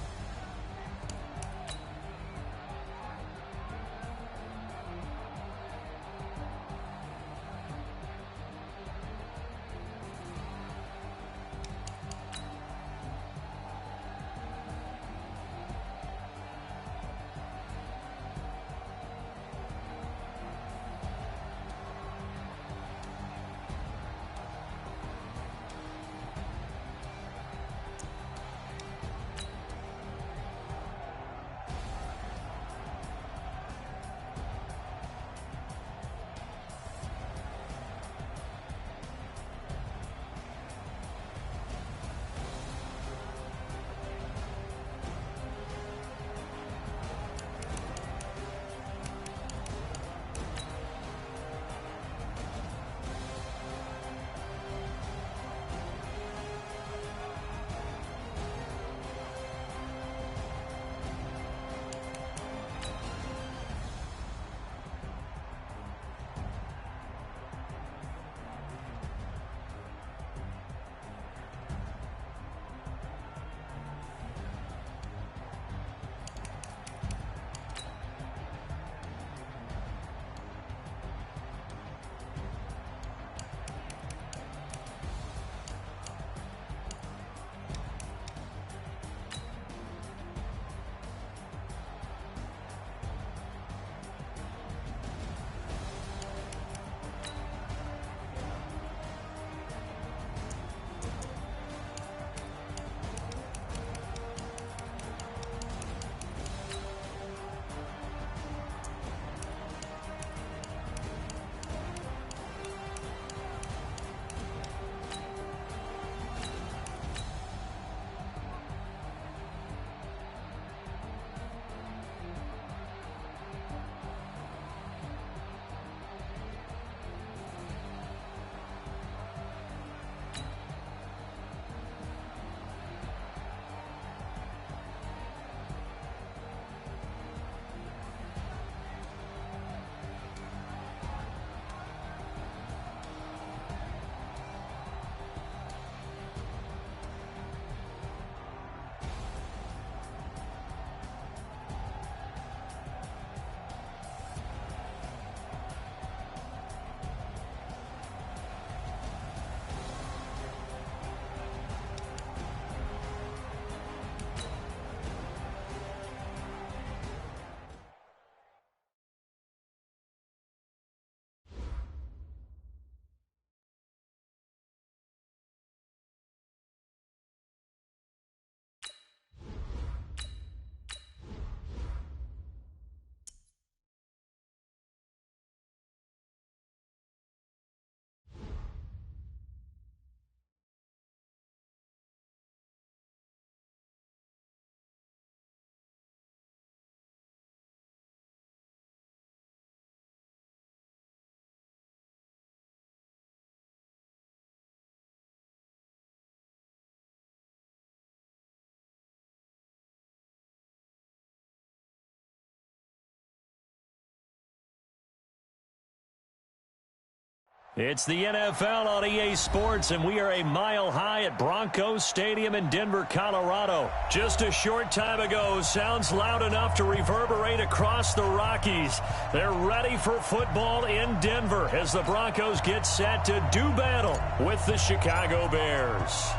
It's the NFL on EA Sports, and we are a mile high at Broncos Stadium in Denver, Colorado. Just a short time ago, sounds loud enough to reverberate across the Rockies. They're ready for football in Denver as the Broncos get set to do battle with the Chicago Bears.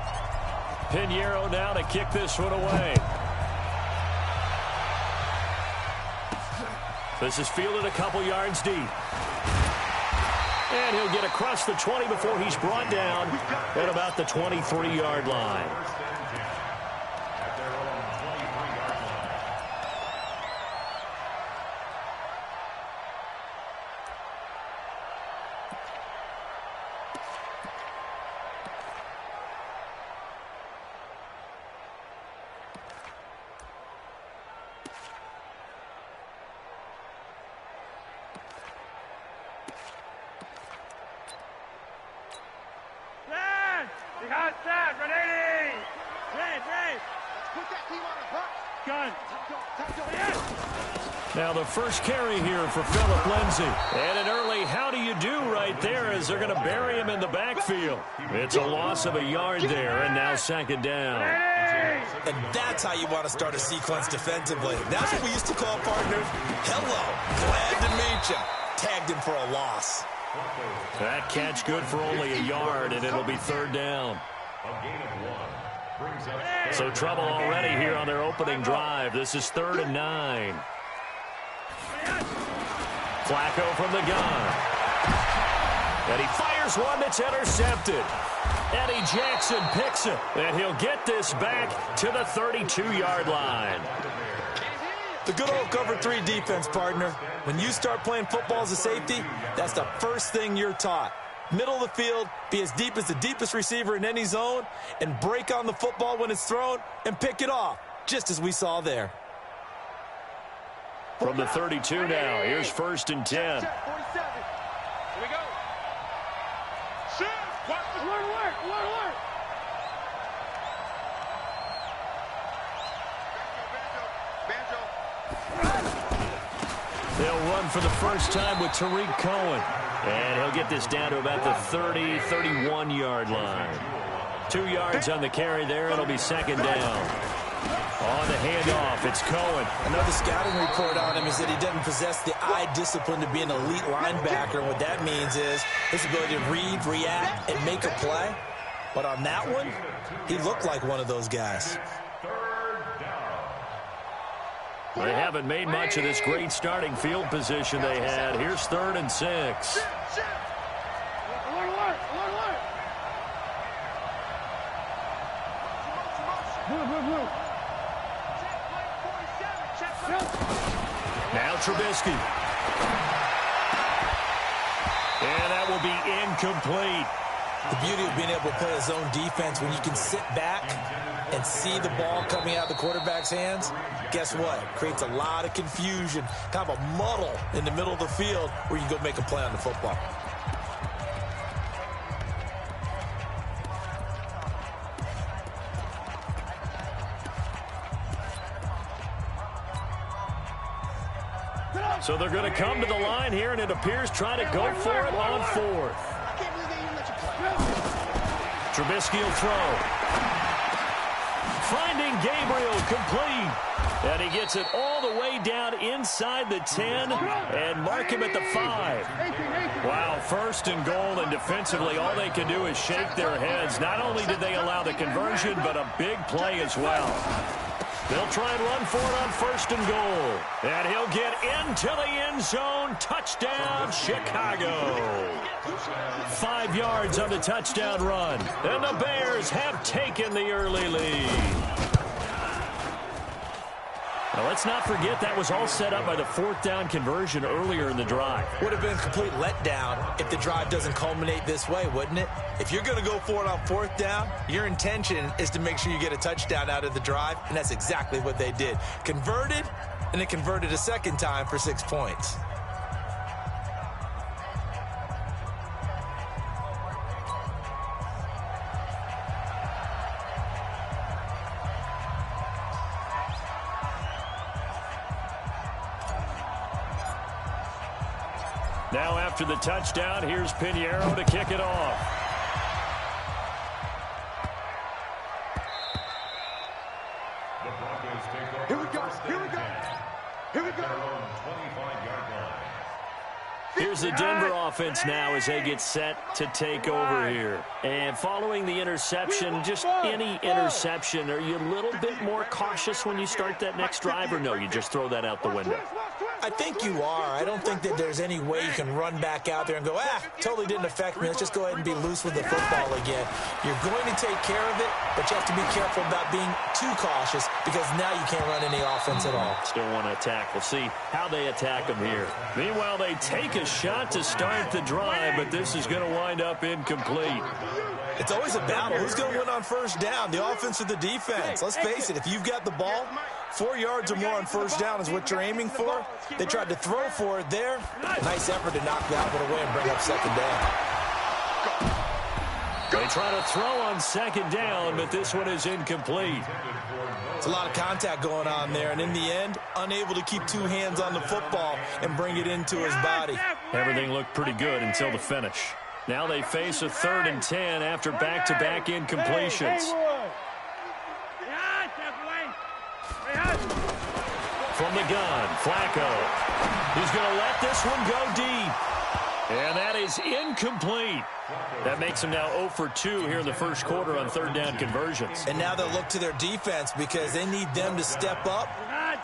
Pinheiro now to kick this one away. This is fielded a couple yards deep. And he'll get across the 20 before he's brought down at about the 23-yard line. Now the first carry here for Phillip Lindsay. And an early how do you do right there as they're going to bury him in the backfield. It's a loss of a yard there, and now second down. And that's how you want to start a sequence defensively. That's what we used to call partners. Hello, glad to meet you. Tagged him for a loss. That catch good for only a yard, and it'll be third down. So trouble already here on their opening drive. This is 3rd and 9. Flacco from the gun. And he fires one that's intercepted. Eddie Jackson picks it. And he'll get this back to the 32-yard line. The good old cover 3 defense, partner. When you start playing football as a safety, that's the first thing you're taught. Middle of the field, be as deep as the deepest receiver in any zone, and break on the football when it's thrown and pick it off, just as we saw there. From the 32 now, here's 1st and 10. 47. Here we go. Shoot. Alert. They'll run for the first time with Tariq Cohen. And he'll get this down to about the 30, 31-yard line. 2 yards on the carry there. It'll be second down. On the handoff, it's Cohen. Another scouting report on him is that he doesn't possess the eye discipline to be an elite linebacker. And what that means is his ability to read, react, and make a play. But on that one, he looked like one of those guys. They haven't made much of this great starting field position they had. Here's 3rd and 6. Alert. Move. Now Trubisky. And that will be incomplete. The beauty of being able to play a zone defense when you can sit back and see the ball coming out of the quarterback's hands, guess what? Creates a lot of confusion, kind of a muddle in the middle of the field where you can go make a play on the football. So they're going to come to the line here, and it appears trying to go for it on 4th. Trubisky will throw. Finding Gabriel complete. And he gets it all the way down inside the 10 and mark him at the 5. Wow, 1st and goal, and defensively all they can do is shake their heads. Not only did they allow the conversion, but a big play as well. They'll try and run for it on 1st and goal. And he'll get into the end zone. Touchdown, Chicago. 5 yards on the touchdown run. And the Bears have taken the early lead. Now, let's not forget that was all set up by the 4th down conversion earlier in the drive. Would have been a complete letdown if the drive doesn't culminate this way, wouldn't it? If you're going to go for it on 4th down, your intention is to make sure you get a touchdown out of the drive, and that's exactly what they did. Converted, and then converted a second time for 6 points. Now after the touchdown, here's Pinheiro to kick it off. The Broncos take over. Here we go. Here we go. Here we go. Their own 25-yard line. Here's the Denver offense now as they get set to take over here. And following the interception, just any interception, are you a little bit more cautious when you start that next drive, or no, you just throw that out the window? I think you are. I don't think that there's any way you can run back out there and go, totally didn't affect me. Let's just go ahead and be loose with the football again. You're going to take care of it, but you have to be careful about being too cautious because now you can't run any offense at all. Still want to attack. We'll see how they attack them here. Meanwhile, they take a shot to start the drive, but this is going to wind up incomplete. It's always a battle. Who's going to win on first down, the offense or the defense? Let's face it, if you've got the ball, 4 yards or more on first down is what you're aiming for. They tried to throw for it there. Nice effort to knock that one away and bring up second down. They try to throw on second down, but this one is incomplete. It's a lot of contact going on there, and in the end, unable to keep two hands on the football and bring it into his body. Everything looked pretty good until the finish. Now they face a 3rd and 10 after back-to-back incompletions. From the gun, Flacco. He's going to let this one go deep. And that is incomplete. That makes them now 0 for 2 here in the first quarter on 3rd down conversions. And now they'll look to their defense because they need them to step up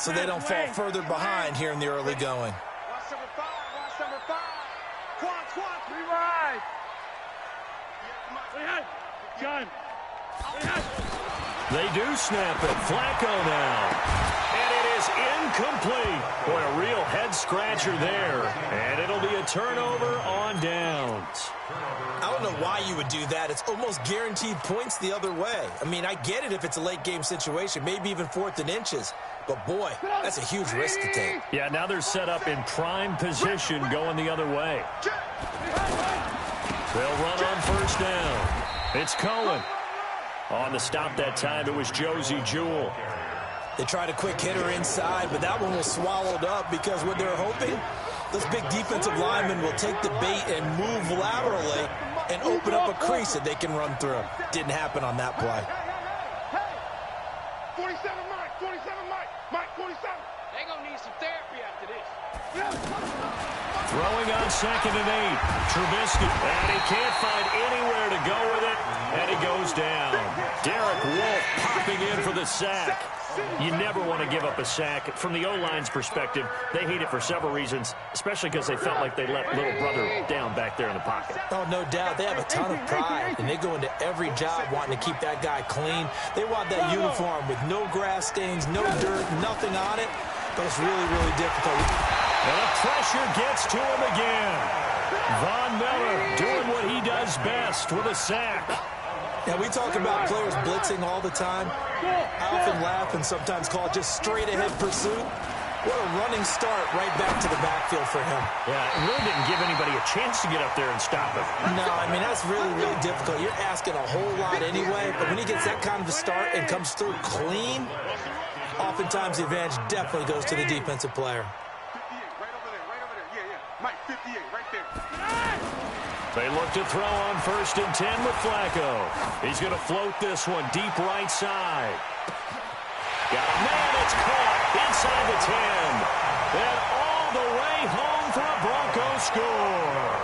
so they don't fall further behind here in the early going. Watch number 5. Watch number 5. Quan, rewind. John. They do snap it. Flacco now. And it is incomplete. Boy, a real head-scratcher there. And it'll be a turnover on downs. I don't know why you would do that. It's almost guaranteed points the other way. I mean, I get it if it's a late-game situation, maybe even 4th and inches. But, boy, that's a huge risk to take. Yeah, now they're set up in prime position going the other way. They'll run on first down. It's Cohen. On the stop that time, it was Josie Jewell. They tried a quick hitter inside, but that one was swallowed up because what they're hoping, those big defensive linemen will take the bait and move laterally and open up a crease that they can run through. Didn't happen on that play. 47 Mike, 47 Mike, 47. They're going to need some therapy after this. Throwing on 2nd and 8. Trubisky. And he can't find anywhere to go with it. And he goes down. Derek Wolfe popping in for the sack. You never want to give up a sack. From the O-line's perspective, they hate it for several reasons, especially because they felt like they let little brother down back there in the pocket. Oh, no doubt. They have a ton of pride, and they go into every job wanting to keep that guy clean. They want that uniform with no grass stains, no dirt, nothing on it, but it's really, really difficult. And the pressure gets to him again. Von Miller doing what he does best with a sack. Now, we talk about players blitzing all the time. I often laugh and sometimes call it just straight-ahead pursuit. What a running start right back to the backfield for him. Yeah, it really didn't give anybody a chance to get up there and stop him. No, I mean, that's really, really difficult. You're asking a whole lot anyway, but when he gets that kind of a start and comes through clean, oftentimes the advantage definitely goes to the defensive player. 58, right over there. Yeah. Mike, 58, right there. They look to throw on 1st and 10 with Flacco. He's going to float this one deep right side. Got a man, it's caught inside the 10. And all the way home for a Broncos score.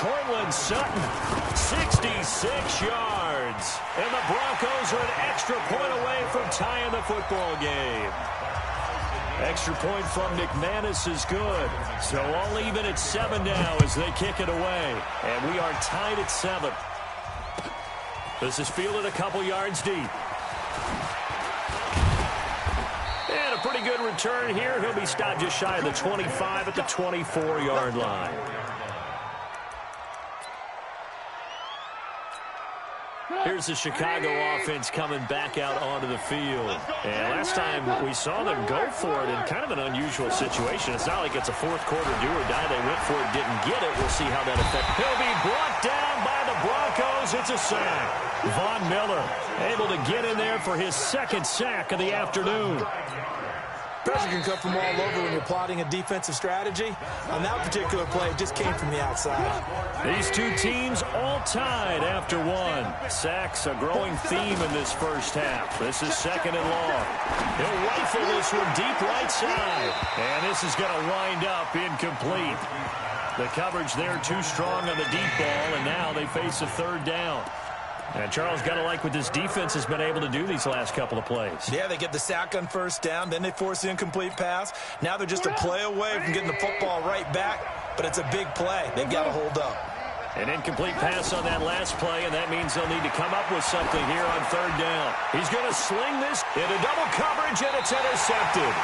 Cortland Sutton, 66 yards. And the Broncos are an extra point away from tying the football game. Extra point from McManus is good. So all even at 7 now as they kick it away. And we are tied at 7. This is fielded a couple yards deep. And a pretty good return here. He'll be stopped just shy of the 25 at the 24-yard line. Here's the Chicago offense coming back out onto the field. And last time we saw them go for it in kind of an unusual situation. It's not like it's a fourth quarter do or die. They went for it, didn't get it. We'll see how that affects. He'll be brought down by the Broncos. It's a sack. Von Miller able to get in there for his 2nd sack of the afternoon. Pressure can come from all over when you're plotting a defensive strategy. On that particular play, it just came from the outside. These two teams all tied after one. Sacks a growing theme in this first half. This is second and long. He'll rifle this one deep right side. And this is going to wind up incomplete. The coverage there too strong on the deep ball, and now they face a third down. And Charles, got to like what this defense has been able to do these last couple of plays. Yeah, they get the sack on first down, then they force the incomplete pass. Now they're just a play away from getting the football right back, but it's a big play. They've got to hold up. An incomplete pass on that last play, and that means they'll need to come up with something here on third down. He's going to sling this into double coverage, and it's intercepted.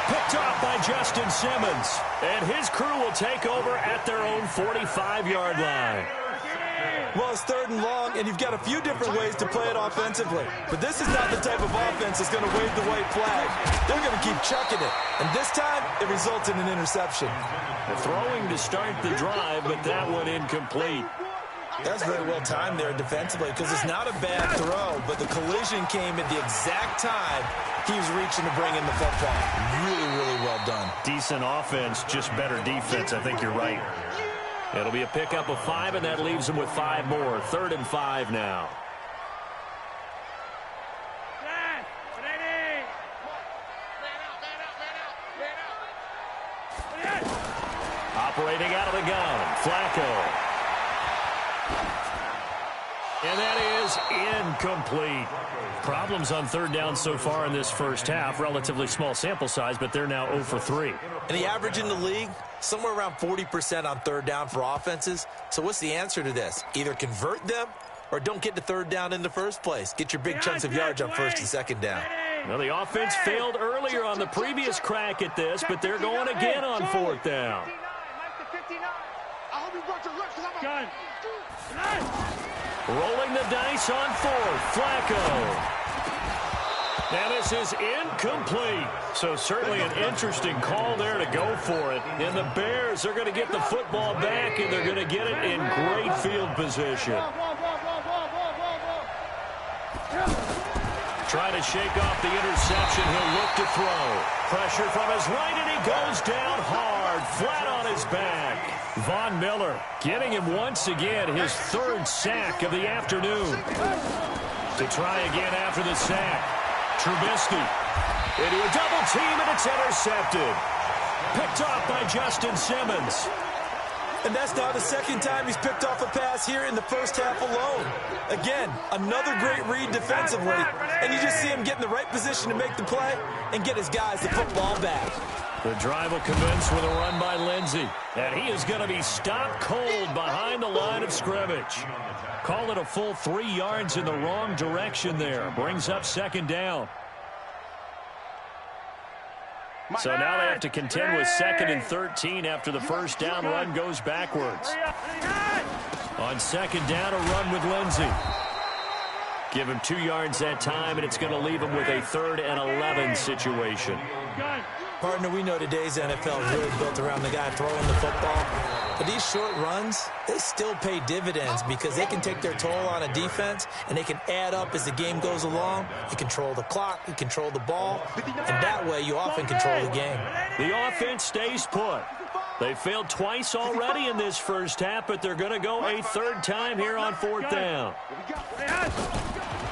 Picked off by Justin Simmons. And his crew will take over at their own 45-yard line. Well, it's third and long, and you've got a few different ways to play it offensively. But this is not the type of offense that's going to wave the white flag. They're going to keep chucking it. And this time, it results in an interception. The throwing to start the drive, but that one incomplete. That's very well timed there defensively because it's not a bad throw, but the collision came at the exact time he was reaching to bring in the football. Really, really well done. Decent offense, just better defense. I think you're right. It'll be a pickup of 5, and that leaves them with 5 more. 3rd and 5 now. Operating out of the gun, Flacco. And that is incomplete. Problems on third down so far in this first half. Relatively small sample size, but they're now 0 for 3. And the average in the league, somewhere around 40% on third down for offenses. So what's the answer to this? Either convert them or don't get to third down in the first place. Get your big chunks of yards on first and second down. Well, the offense failed earlier on the previous crack at this, but they're going again on 4th down. Rolling the dice on 4th, Flacco. And this is incomplete. So certainly an interesting call there to go for it. And the Bears are going to get the football back, and they're going to get it in great field position. Trying to shake off the interception. He'll look to throw. Pressure from his right, and he goes down hard, flat on his back. Von Miller getting him once again, his 3rd sack of the afternoon. To try again after the sack. Trubisky into a double team, and it's intercepted. Picked off by Justin Simmons. And that's now the second time he's picked off a pass here in the first half alone. Again, another great read defensively, and you just see him get in the right position to make the play and get his guys the football back. The drive will commence with a run by Lindsey, and he is going to be stopped cold behind the line of scrimmage. Call it a full 3 yards in the wrong direction there. Brings up 2nd down. So now they have to contend with 2nd and 13 after the first down run goes backwards. On 2nd down, a run with Lindsey. Give him 2 yards that time, and it's going to leave him with a 3rd and 11 situation. Partner, we know today's NFL is really built around the guy throwing the football. But these short runs, they still pay dividends because they can take their toll on a defense, and they can add up as the game goes along. You control the clock, you control the ball, and that way you often control the game. The offense stays put. They failed twice already in this first half, but they're going to go a 3rd time here on 4th down.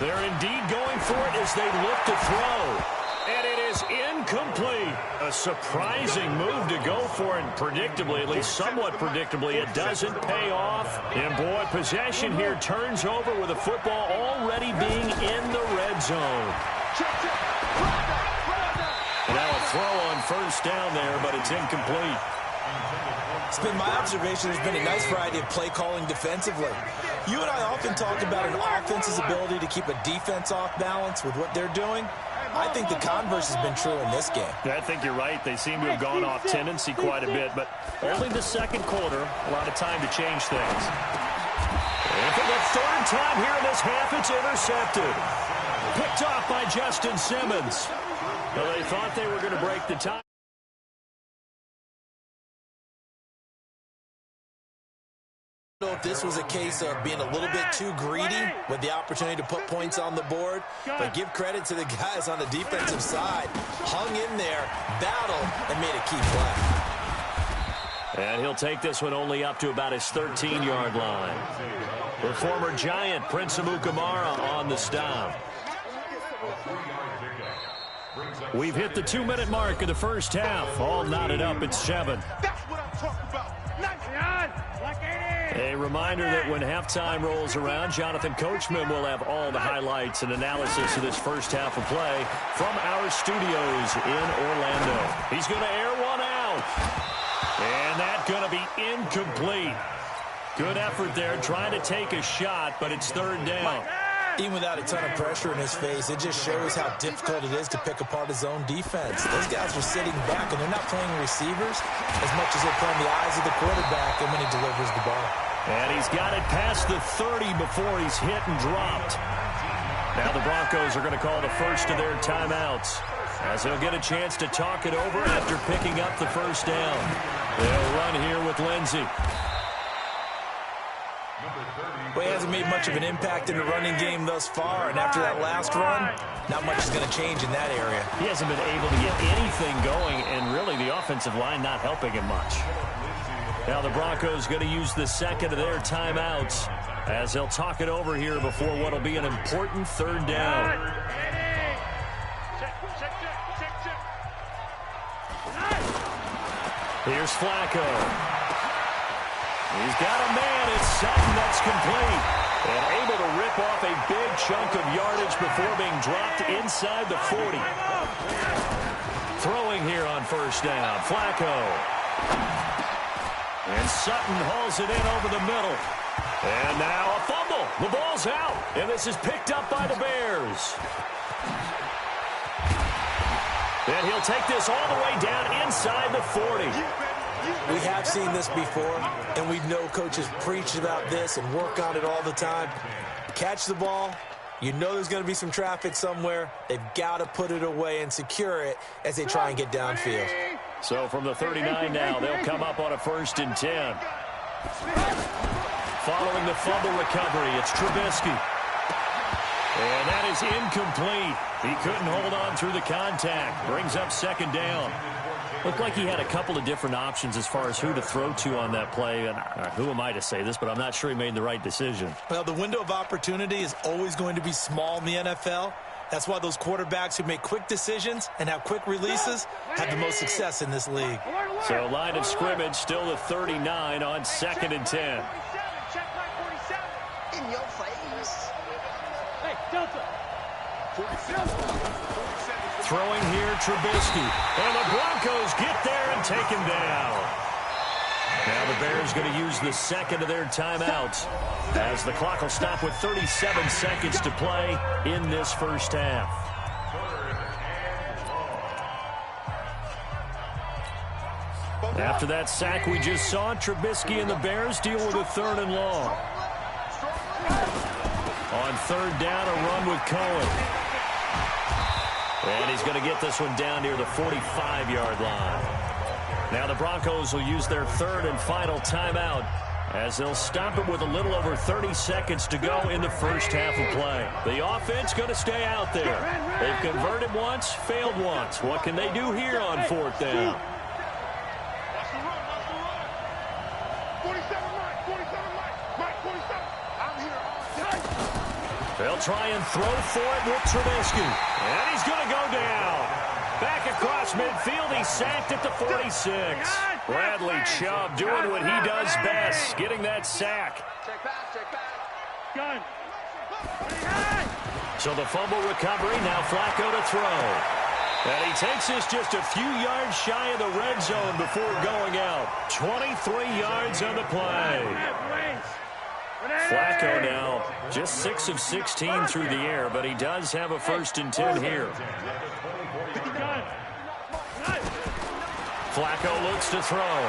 They're indeed going for it as they look to throw. And it is incomplete. A surprising move to go for it, and predictably, at least somewhat predictably, it doesn't pay off. And boy, possession here turns over with the football already being in the red zone. Now a throw on 1st down there, but it's incomplete. It's been my observation there's been a nice variety of play calling defensively. You and I often talk about an offense's ability to keep a defense off balance with what they're doing. I think the converse has been true in this game. I think you're right. They seem to have gone off tendency quite a bit, but only the 2nd quarter, a lot of time to change things. And for the 3rd time here in this half, it's intercepted. Picked off by Justin Simmons. Well, they thought they were going to break the tie. I don't know if this was a case of being a little bit too greedy with the opportunity to put points on the board, but give credit to the guys on the defensive side. Hung in there, battled, and made a key play. And he'll take this one only up to about his 13-yard line. The former Giant, Prince Amukamara, on the stop. We've hit the 2-minute mark of the first half. All knotted up at 7. That's what I'm talking about. A reminder that when halftime rolls around, Jonathan Coachman will have all the highlights and analysis of this first half of play from our studios in Orlando. He's going to air one out. And that's going to be incomplete. Good effort there trying to take a shot, but it's third down. Even without a ton of pressure in his face, it just shows how difficult it is to pick apart his own defense. Those guys are sitting back, and they're not playing receivers as much as they're playing the eyes of the quarterback and when he delivers the ball. And he's got it past the 30 before he's hit and dropped. Now the Broncos are going to call the first of their timeouts, as they'll get a chance to talk it over after picking up the first down. They'll run here with Lindsey. Well, he hasn't made much of an impact in the running game thus far, and after that last run, not much is going to change in that area. He hasn't been able to get anything going, and really the offensive line not helping him much. Now the Broncos going to use the second of their timeouts as they'll talk it over here before what will be an important third down. Here's Flacco. He's got a man. It's Sutton that's complete. And able to rip off a big chunk of yardage before being dropped inside the 40. Throwing here on first down. Flacco. And Sutton hauls it in over the middle. And now a fumble. The ball's out. And this is picked up by the Bears. And he'll take this all the way down inside the 40. We have seen this before, and we know coaches preach about this and work on it all the time. Catch the ball. You know there's going to be some traffic somewhere. They've got to put it away and secure it as they try and get downfield. So from the 39 now, they'll come up on a 1st and 10. Following the fumble recovery, it's Trubisky. And that is incomplete. He couldn't hold on through the contact. Brings up 2nd down. Looked like he had a couple of different options as far as who to throw to on that play. And who am I to say this, but I'm not sure he made the right decision. Well, the window of opportunity is always going to be small in the NFL. That's why those quarterbacks who make quick decisions and have quick releases have the most success in this league. So line of scrimmage still the 39 on 2nd and 10. In your face. Hey, Delta. Throwing here, Trubisky. And the Broncos get there and take him down. Now the Bears going to use the second of their timeouts as the clock will stop with 37 seconds to play in this first half. After that sack we just saw, Trubisky and the Bears deal with a 3rd and long. On 3rd down, a run with Cohen. And he's going to get this one down near the 45-yard line. Now the Broncos will use their 3rd and final timeout as they'll stop it with a little over 30 seconds to go in the first half of play. The offense going to stay out there. They've converted once, failed once. What can they do here on 4th down? They'll try and throw for it with Trubisky. And he's going to go down. Back across midfield, he's sacked at the 46. Bradley Chubb doing what he does best, getting that sack. Check back. Gun. So the fumble recovery, now Flacco to throw. And he takes this just a few yards shy of the red zone before going out. 23 yards on the play. Flacco now just 6 of 16 through the air, but he does have a 1st and 10 here. Flacco looks to throw.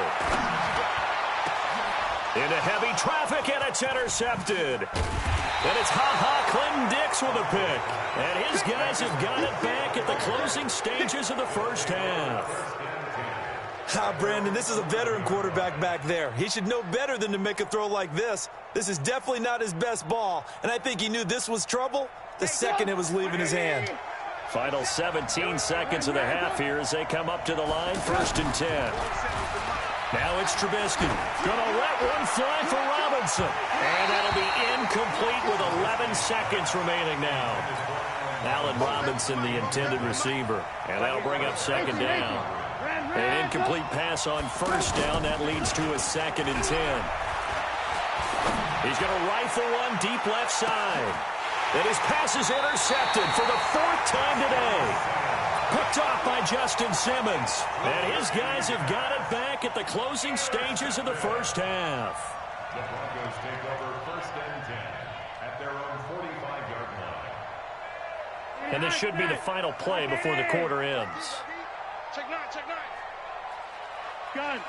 Into heavy traffic, and it's intercepted. And it's Clinton Dix with a pick. And his guys have got it back at the closing stages of the first half. Brandon, this is a veteran quarterback back there. He should know better than to make a throw like this. This is definitely not his best ball, and I think he knew this was trouble the second it was leaving his hand. Final 17 seconds of the half here as they come up to the line, 1st and 10. Now it's Trubisky. Gonna let one fly for Robinson. And that'll be incomplete with 11 seconds remaining now. Allen Robinson, the intended receiver. And that'll bring up 2nd down. An incomplete pass on 1st down. That leads to a 2nd and 10. He's going to rifle one deep left side. And his pass is intercepted for the 4th time today. Picked off by Justin Simmons. And his guys have got it back at the closing stages of the first half. The Broncos take over 1st and 10 at their own 45-yard line. And this should be the final play before the quarter ends. Check 9, check 9. Gun.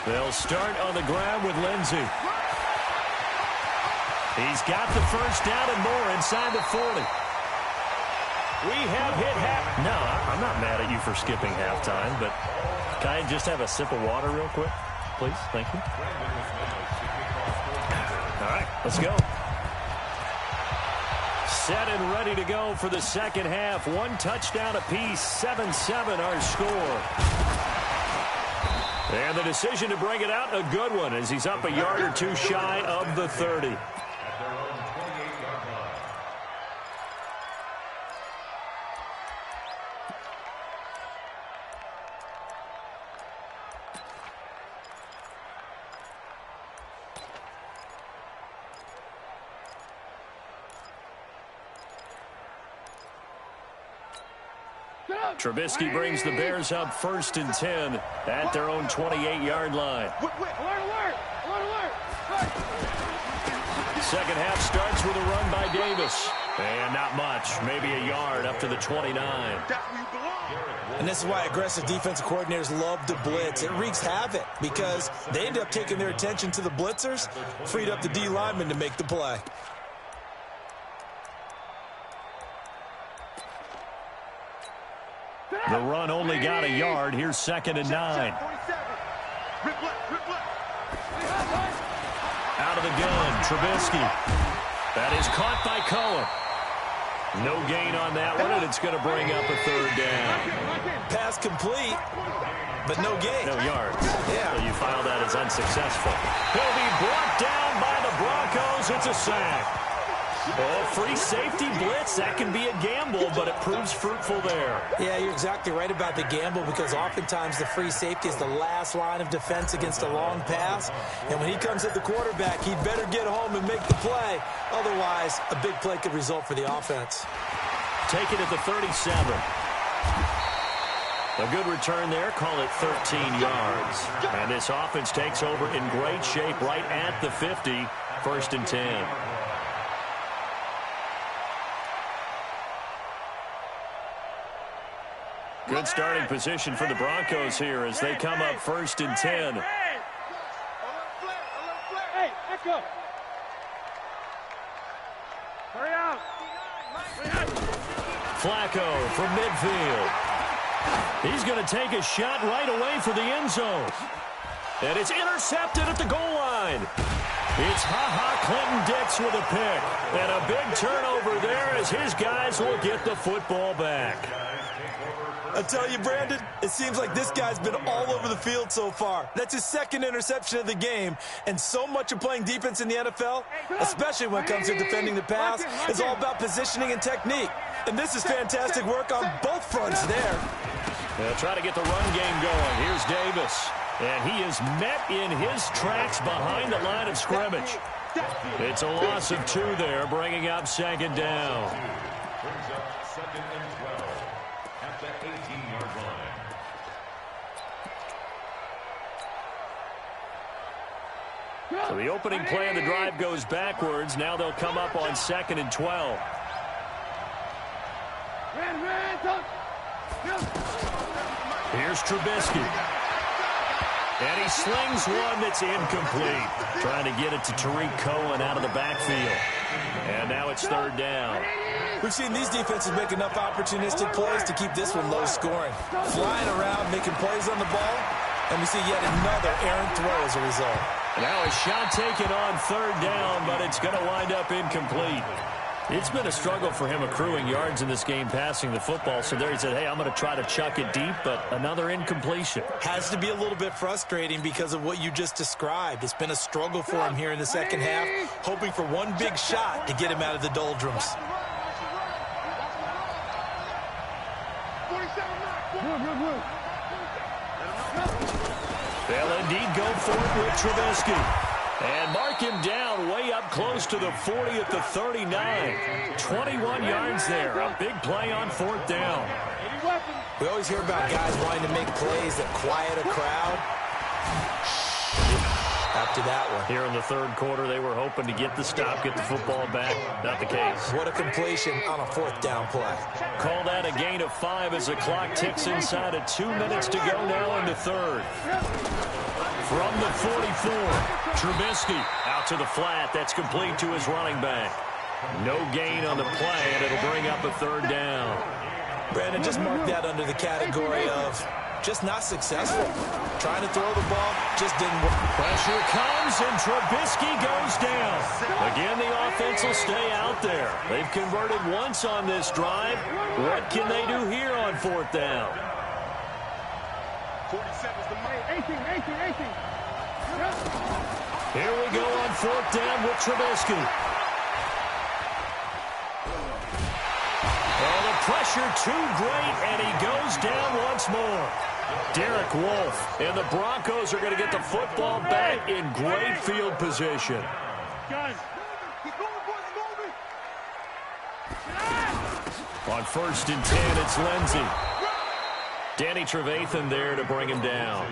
They'll start on the ground with Lindsey. He's got the 1st down and more inside the 40. We have hit half. No, I'm not mad at you for skipping halftime, but can I just have a sip of water real quick, please? Thank you. All right, let's go. Set and ready to go for the 2nd half. 1 touchdown apiece, 7-7 our score. And the decision to bring it out, a good one, as he's up a yard or 2 shy of the 30. At their own 28-yard line. Trubisky brings the Bears up 1st and 10 at their own 28-yard line. Second half starts with a run by Davis. And not much, maybe a yard up to the 29. And this is why aggressive defensive coordinators love to blitz. It wreaks havoc because they end up taking their attention to the blitzers, freed up the D lineman to make the play. The run only got a yard. Here's 2nd and 9. Out of the gun, Trubisky. That is caught by Cohen. No gain on that one, and it's going to bring up a 3rd down. Pass complete, but no gain. No yards. Yeah. So you file that as unsuccessful. He'll be brought down by the Broncos. It's a sack. Oh, free safety blitz, that can be a gamble, but it proves fruitful there. Yeah, you're exactly right about the gamble because oftentimes the free safety is the last line of defense against a long pass. And when he comes at the quarterback, he'd better get home and make the play. Otherwise, a big play could result for the offense. Take it at the 37. A good return there, call it 13 yards. And this offense takes over in great shape right at the 50, 1st and 10. Good starting position for the Broncos here as they come up 1st and 10. Hey, Echo. Hurry out. Flacco from midfield. He's going to take a shot right away for the end zone. And it's intercepted at the goal line. It's Clinton-Dix with a pick. And a big turnover there as his guys will get the football back. I tell you, Brandon, it seems like this guy's been all over the field so far. That's his 2nd interception of the game. And so much of playing defense in the NFL, especially when it comes to defending the pass, is all about positioning and technique. And this is fantastic work on both fronts there. They'll try to get the run game going. Here's Davis. And he is met in his tracks behind the line of scrimmage. It's a loss of 2 there, bringing up 2nd down. Brings up 2nd and 12 at the 18-yard line. So the opening play of the drive goes backwards. Now they'll come up on 2nd and 12. Here's Trubisky. And he slings one that's incomplete. Trying to get it to Tariq Cohen out of the backfield. And now it's 3rd down. We've seen these defenses make enough opportunistic plays to keep this one low scoring. Flying around, making plays on the ball, and we see yet another errant throw as a result. Now a shot taken on third down, but it's going to wind up incomplete. It's been a struggle for him accruing yards in this game passing the football. So there he said, hey, I'm going to try to chuck it deep, but another incompletion. Has to be a little bit frustrating because of what you just described. It's been a struggle for him here in the second half, hoping for one big shot to get him out of the doldrums. They'll indeed go for it with Trubisky. And mark him down way up close to the 40 at the 39. 21 yards there. A big play on fourth down. We always hear about guys wanting to make plays that quiet a crowd. After that one. Here in the third quarter, they were hoping to get the stop, get the football back. Not the case. What a completion on a fourth down play. Call that a gain of 5 as the clock ticks inside of 2 minutes to go now in the third. From the 44, Trubisky out to the flat. That's complete to his running back. No gain on the play, and it'll bring up a third down. Brandon, just mark that under the category of just not successful. Trying to throw the ball, just didn't work. Pressure comes, and Trubisky goes down. Again, the offense will stay out there. They've converted once on this drive. What can they do here on fourth down? 47's the money. 18. Here we go on fourth down with Trubisky. Oh, the pressure too great, and he goes down once more. Derek Wolfe and the Broncos are going to get the football back in great field position. Guys, keep going, boys, On first and 10, it's Lindsey. Danny Trevathan there to bring him down.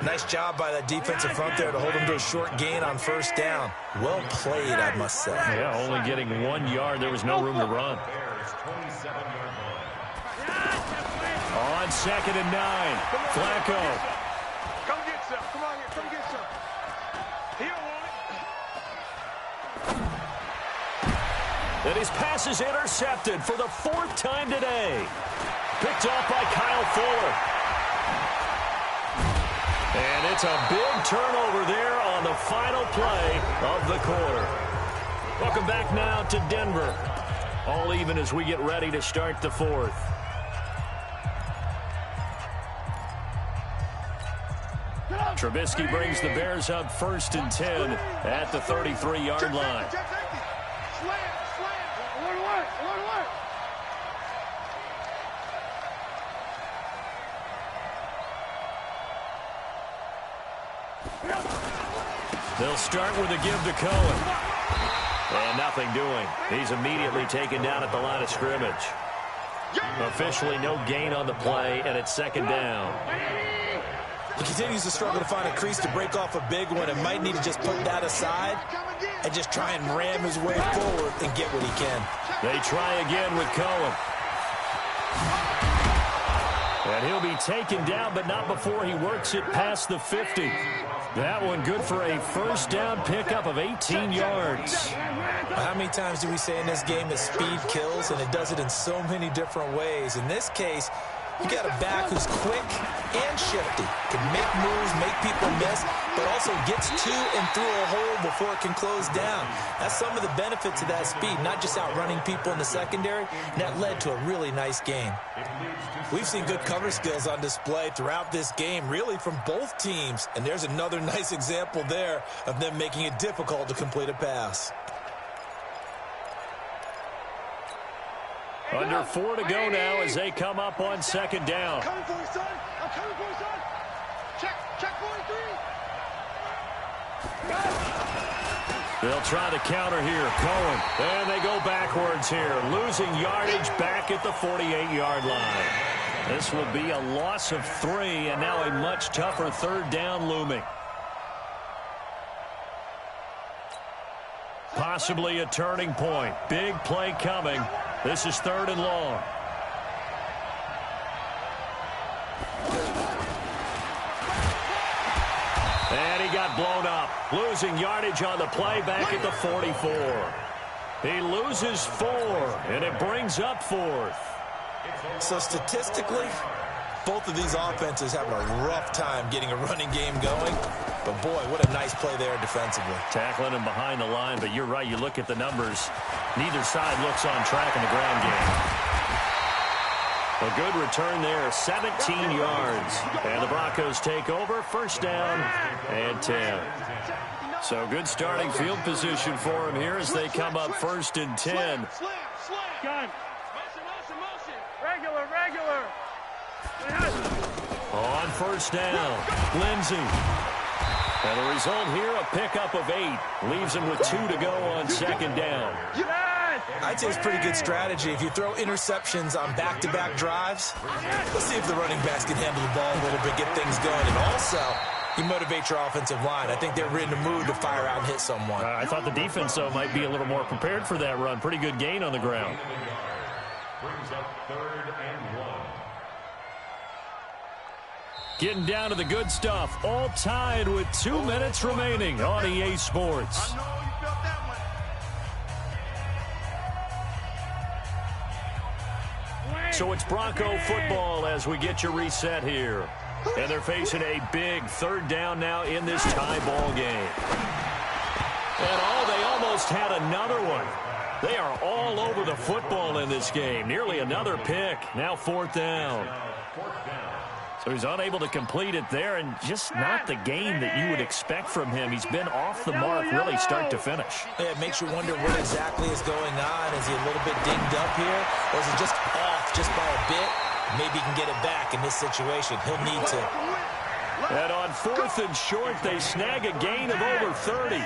Nice job by that defensive front there to hold him to a short gain on first down. Well played, I must say. Yeah, only getting 1 yard. There was no room to run. On second and 9, Flacco. Come get some. Come on here. Come get some. He don't want it. And his pass is intercepted for the 4th time today. Picked off by Kyle Fuller. And it's a big turnover there on the final play of the quarter. Welcome back now to Denver. All even as we get ready to start the fourth. Trubisky brings the Bears up first and 10 at the 33-yard line. They'll start with a give to Cohen. And nothing doing. He's immediately taken down at the line of scrimmage. Officially no gain on the play, and it's second down. He continues to struggle to find a crease to break off a big one and might need to just put that aside and just try and ram his way forward and get what he can. They try again with Cohen. And he'll be taken down, but not before he works it past the 50. That one good for a first down pickup of 18 yards. How many times do we say in this game that speed kills, and it does it in so many different ways? In this case, you got a back who's quick and shifty, can make moves, make people miss, but also gets to and through a hole before it can close down. That's some of the benefits of that speed, not just outrunning people in the secondary, and that led to a really nice game. We've seen good cover skills on display throughout this game, really from both teams, and there's another nice example there of them making it difficult to complete a pass. Under 4 to go now as they come up on second down. I'm coming for you, son. I'm coming for you, son. Check 43. They'll try the counter here. Cohen. And they go backwards here. Losing yardage back at the 48-yard line. This will be a loss of 3, and now a much tougher third down looming. Possibly a turning point. Big play coming. This is 3rd and long. And he got blown up. Losing yardage on the play back at the 44. He loses 4, and it brings up 4th. So statistically, both of these offenses having a rough time getting a running game going. But, boy, what a nice play there defensively. Tackling him behind the line, but you're right. You look at the numbers. Neither side looks on track in the ground game. A good return there, 17 yards. And the Broncos take over, first down and 10. So good starting field position for him here as they come up first and 10. Gun. Motion. Regular. On first down, Lindsey. And the result here, a pickup of 8. Leaves him with 2 to go on second down. I'd say it's pretty good strategy. If you throw interceptions on back-to-back drives, let's see if the running backs can handle the ball a little bit, get things going. And also, you motivate your offensive line. I think they're in the mood to fire out and hit someone. I thought the defense, though, might be a little more prepared for that run. Pretty good gain on the ground. Brings up 3rd and 1. Getting down to the good stuff. All tied with 2 minutes remaining on EA Sports. So it's Bronco football as we get you reset here. And they're facing a big 3rd down now in this tie ball game. And they almost had another one. They are all over the football in this game. Nearly another pick. Now 4th down. So he's unable to complete it there, and just not the game that you would expect from him. He's been off the mark really start to finish. Yeah, it makes you wonder what exactly is going on. Is he a little bit dinged up here, or is he just off just by a bit? Maybe he can get it back in this situation. He'll need to. And on 4th and short, they snag a gain of over 30.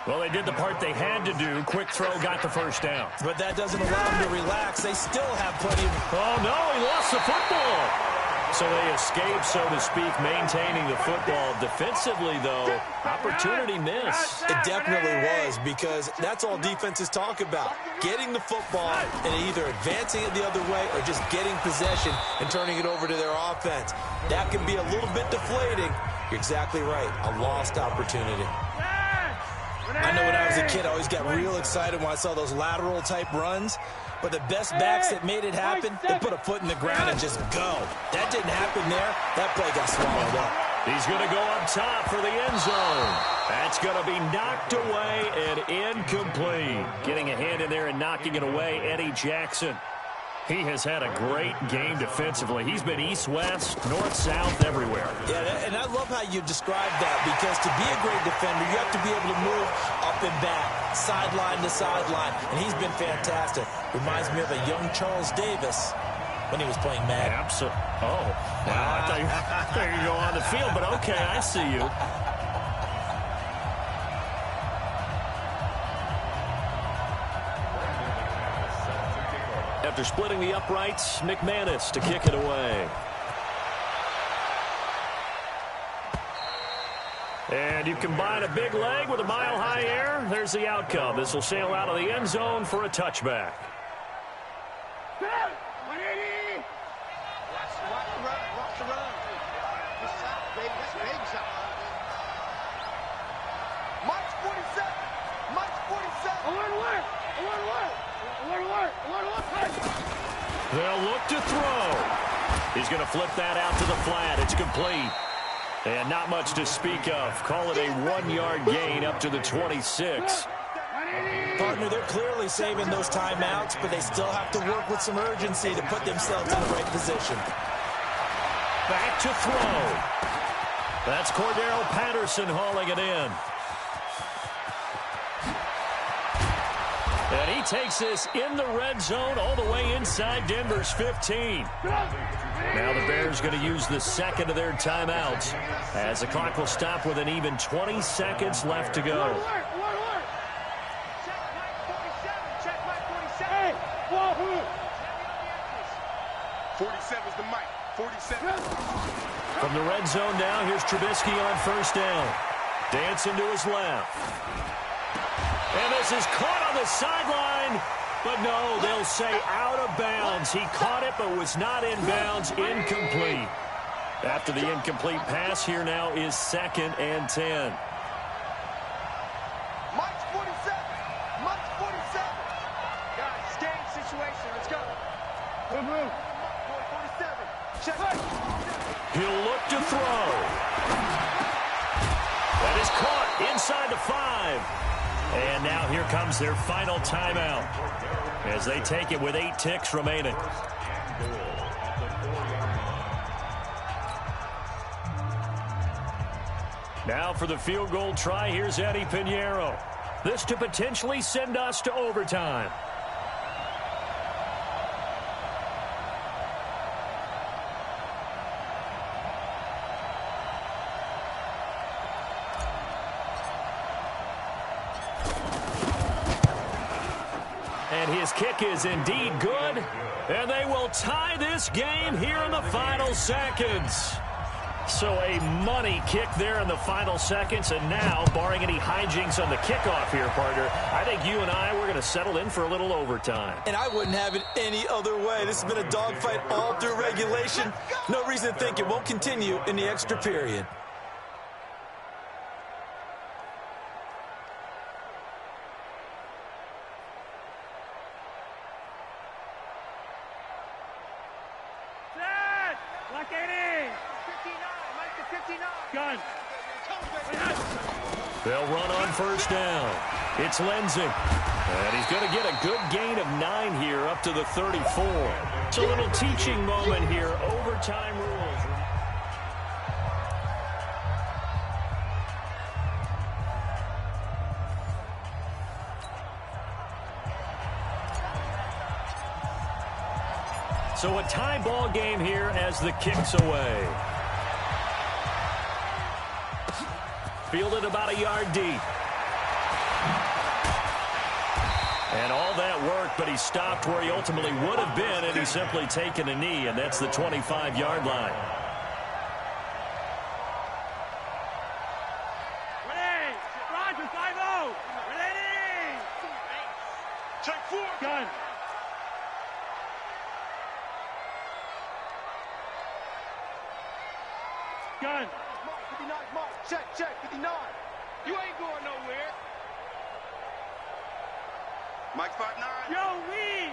Well, they did the part they had to do. Quick throw got the first down. But that doesn't allow them to relax. They still have plenty of... Oh, no, he lost the football. So they escape, so to speak, maintaining the football. Defensively, though, opportunity miss. It definitely was, because that's all defenses talk about. Getting the football and either advancing it the other way or just getting possession and turning it over to their offense. That can be a little bit deflating. You're exactly right. A lost opportunity. I know when I was a kid, I always got real excited when I saw those lateral-type runs. But the best backs that made it happen, they put a foot in the ground and just go. That didn't happen there. That play got swallowed up. He's going to go up top for the end zone. That's going to be knocked away and incomplete. Getting a hand in there and knocking it away, Eddie Jackson. He has had a great game defensively. He's been east-west, north-south, everywhere. Yeah, and I love how you describe that, because to be a great defender, you have to be able to move up and back, sideline to sideline, and he's been fantastic. Reminds me of a young Charles Davis when he was playing Madden. Absolutely. Oh, wow. I thought you were going to go on the field, but okay, I see you. After splitting the uprights, McManus to kick it away. And you combine a big leg with a mile-high air, there's the outcome. This will sail out of the end zone for a touchback. They'll look to throw. He's going to flip that out to the flat. It's complete. And not much to speak of. Call it a 1-yard gain up to the 26. Partner, they're clearly saving those timeouts, but they still have to work with some urgency to put themselves in the right position. Back to throw. That's Cordero Patterson hauling it in. And he takes this in the red zone all the way inside Denver's 15. Now the Bears going to use the second of their timeouts as the clock will stop with an even 20 seconds left to go. Hey, 47's the mic. 47. From the red zone now, here's Trubisky on first down. Dancing to his left. And this is caught on the sideline. But no, they'll say out of bounds. He caught it but was not in bounds. Incomplete. After the incomplete pass, here now is 2nd and 10. Mike's 47. Mike's 47. He'll look to throw. That is caught inside the 5. And now here comes their final timeout as they take it with 8 ticks remaining. Now for the field goal try, here's Eddie Pinheiro. This to potentially send us to overtime. And his kick is indeed good. And they will tie this game here in the final seconds. So a money kick there in the final seconds. And now, barring any hijinks on the kickoff here, partner, I think you and I, we're going to settle in for a little overtime. And I wouldn't have it any other way. This has been a dogfight all through regulation. No reason to think it won't continue in the extra period. They'll run on first down. It's Lindsey. And he's going to get a good gain of 9 here up to the 34. It's a little teaching moment here. Overtime rules. So a tie ball game here as the kick's away. Fielded about a yard deep. And all that work, but he stopped where he ultimately would have been, and he's simply taken a knee, and that's the 25-yard line. Ready! Roger, 5-0! Ready! Check 4! Gun! Gun! 59, mark. Check, 59. You ain't going nowhere. Mike 5-9. Yo, we.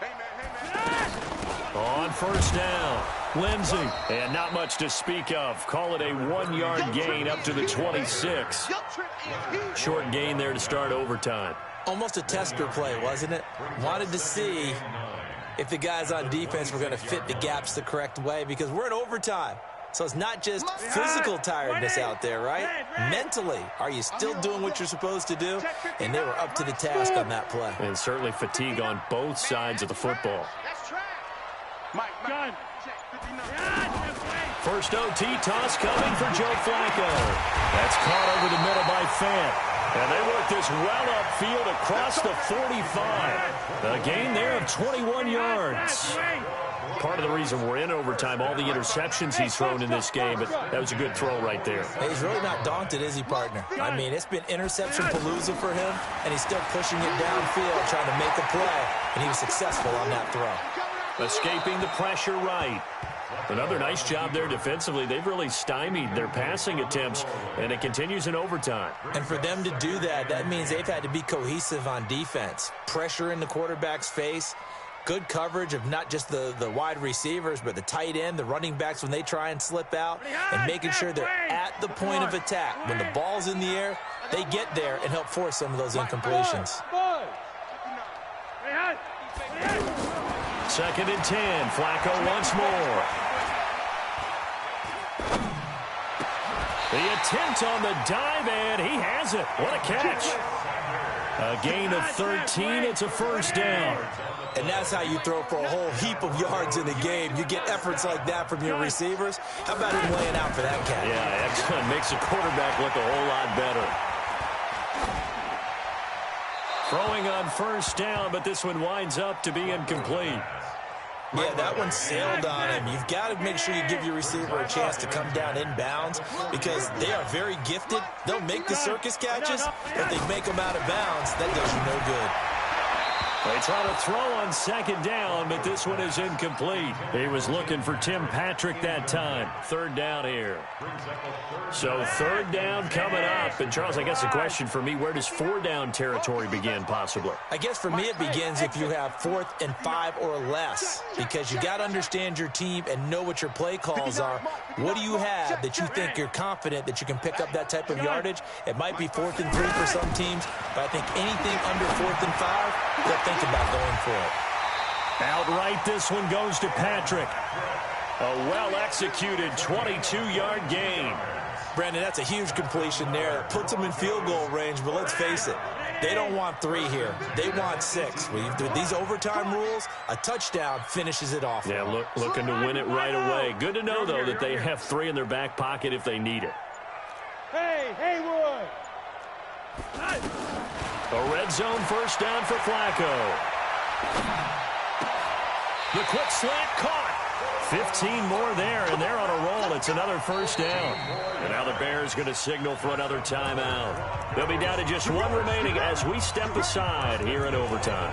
Hey, man. On first down, Lindsey. And not much to speak of. Call it a 1-yard gain up to the 26. Short gain there to start overtime. Almost a tester play, wasn't it? Wanted to see if the guys on defense were going to fit the gaps the correct way, because we're in overtime. So it's not just physical tiredness out there, right? Mentally, are you still doing what you're supposed to do? And they were up to the task on that play. And certainly fatigue on both sides of the football. First OT toss coming for Joe Flacco. That's caught over the middle by Fant. And they work this well upfield across the 45. A gain there of 21 yards. Part of the reason we're in overtime, all the interceptions he's thrown in this game, but that was a good throw right there. Hey, he's really not daunted, is he, partner? I mean, it's been interception palooza for him, and he's still pushing it downfield, trying to make a play, and he was successful on that throw. Escaping the pressure right. Another nice job there defensively. They've really stymied their passing attempts, and it continues in overtime. And for them to do that, that means they've had to be cohesive on defense. Pressure in the quarterback's face. Good coverage of not just the wide receivers, but the tight end, the running backs when they try and slip out, and making sure they're at the point of attack. When the ball's in the air, they get there and help force some of those incompletions. 2nd and 10. Flacco once more. The attempt on the dive, and he has it. What a catch. A gain of 13. It's a first down. And that's how you throw for a whole heap of yards in the game. You get efforts like that from your receivers. How about him laying out for that catch? Yeah, excellent. Makes the quarterback look a whole lot better. Throwing on first down, but this one winds up to be incomplete. Yeah, that one sailed on him. You've got to make sure you give your receiver a chance to come down inbounds, because they are very gifted. They'll make the circus catches, but they make them out of bounds. That does you no good. They try to throw on second down, but this one is incomplete. He was looking for Tim Patrick that time. Third down here. So third down coming up. And, Charles, I guess the question for me, where does four-down territory begin possibly? I guess for me it begins if you have 4th and 5 or less, because you got to understand your team and know what your play calls are. What do you have that you think you're confident that you can pick up that type of yardage? It might be 4th and 3 for some teams, but I think anything under 4th and 5, they'll think about going for it. Outright, this one goes to Patrick. A well-executed 22-yard gain. Brandon, that's a huge completion there. That puts them in field goal range, but let's face it, they don't want 3 here. They want 6. With these overtime rules, a touchdown finishes it off. Yeah, looking to win it right away. Good to know, though, that they have 3 in their back pocket if they need it. Hey, Haywood! A red zone first down for Flacco. The quick slant caught. 15 more there, and they're on a roll. It's another first down. And now the Bears going to signal for another timeout. They'll be down to just 1 remaining as we step aside here in overtime.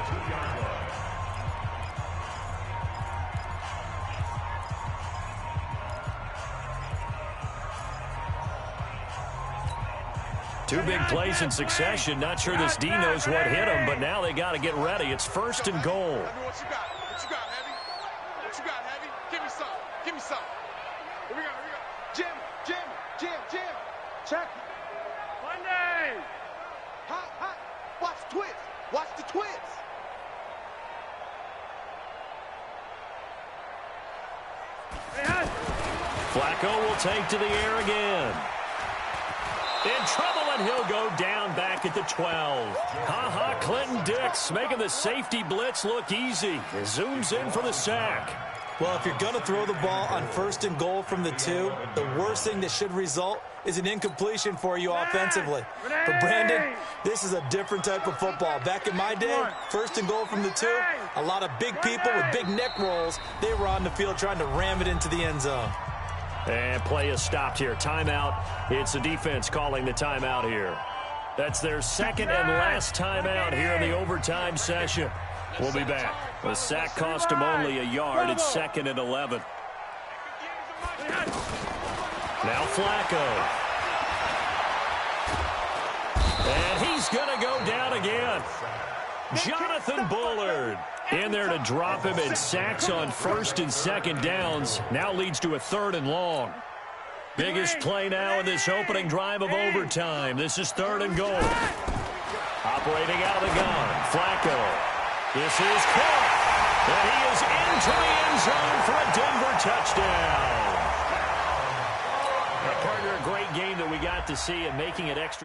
Two big plays in succession. Not sure this D knows what hit him, but now they got to get ready. It's first and goal. What you got? What you got, Heavy? What you got, Heavy? Give me some. Give me some. Here we go. Here we go. Jim. Check. Monday. Hot. Watch the twist. Watch the twist. Flacco will take to the air again. In trouble, and he'll go down back at the 12. Clinton Dix making the safety blitz look easy. Zooms in for the sack. Well, if you're going to throw the ball on first and goal from the 2, the worst thing that should result is an incompletion for you offensively. But, Brandon, this is a different type of football. Back in my day, first and goal from the 2, a lot of big people with big neck rolls, they were on the field trying to ram it into the end zone. And play is stopped here. Timeout. It's the defense calling the timeout here. That's their second and last timeout here in the overtime session. We'll be back. The sack cost him only a yard. It's 2nd and 11. Now Flacco. And he's going to go down again. Jonathan Bullard in there to drop him, and sacks on first and second downs. Now leads to a 3rd and long. Biggest play now in this opening drive of overtime. This is 3rd and goal. Operating out of the gun, Flacco. This is caught. And he is into the end zone for a Denver touchdown. Now, partner, a great game that we got to see, and making it extra.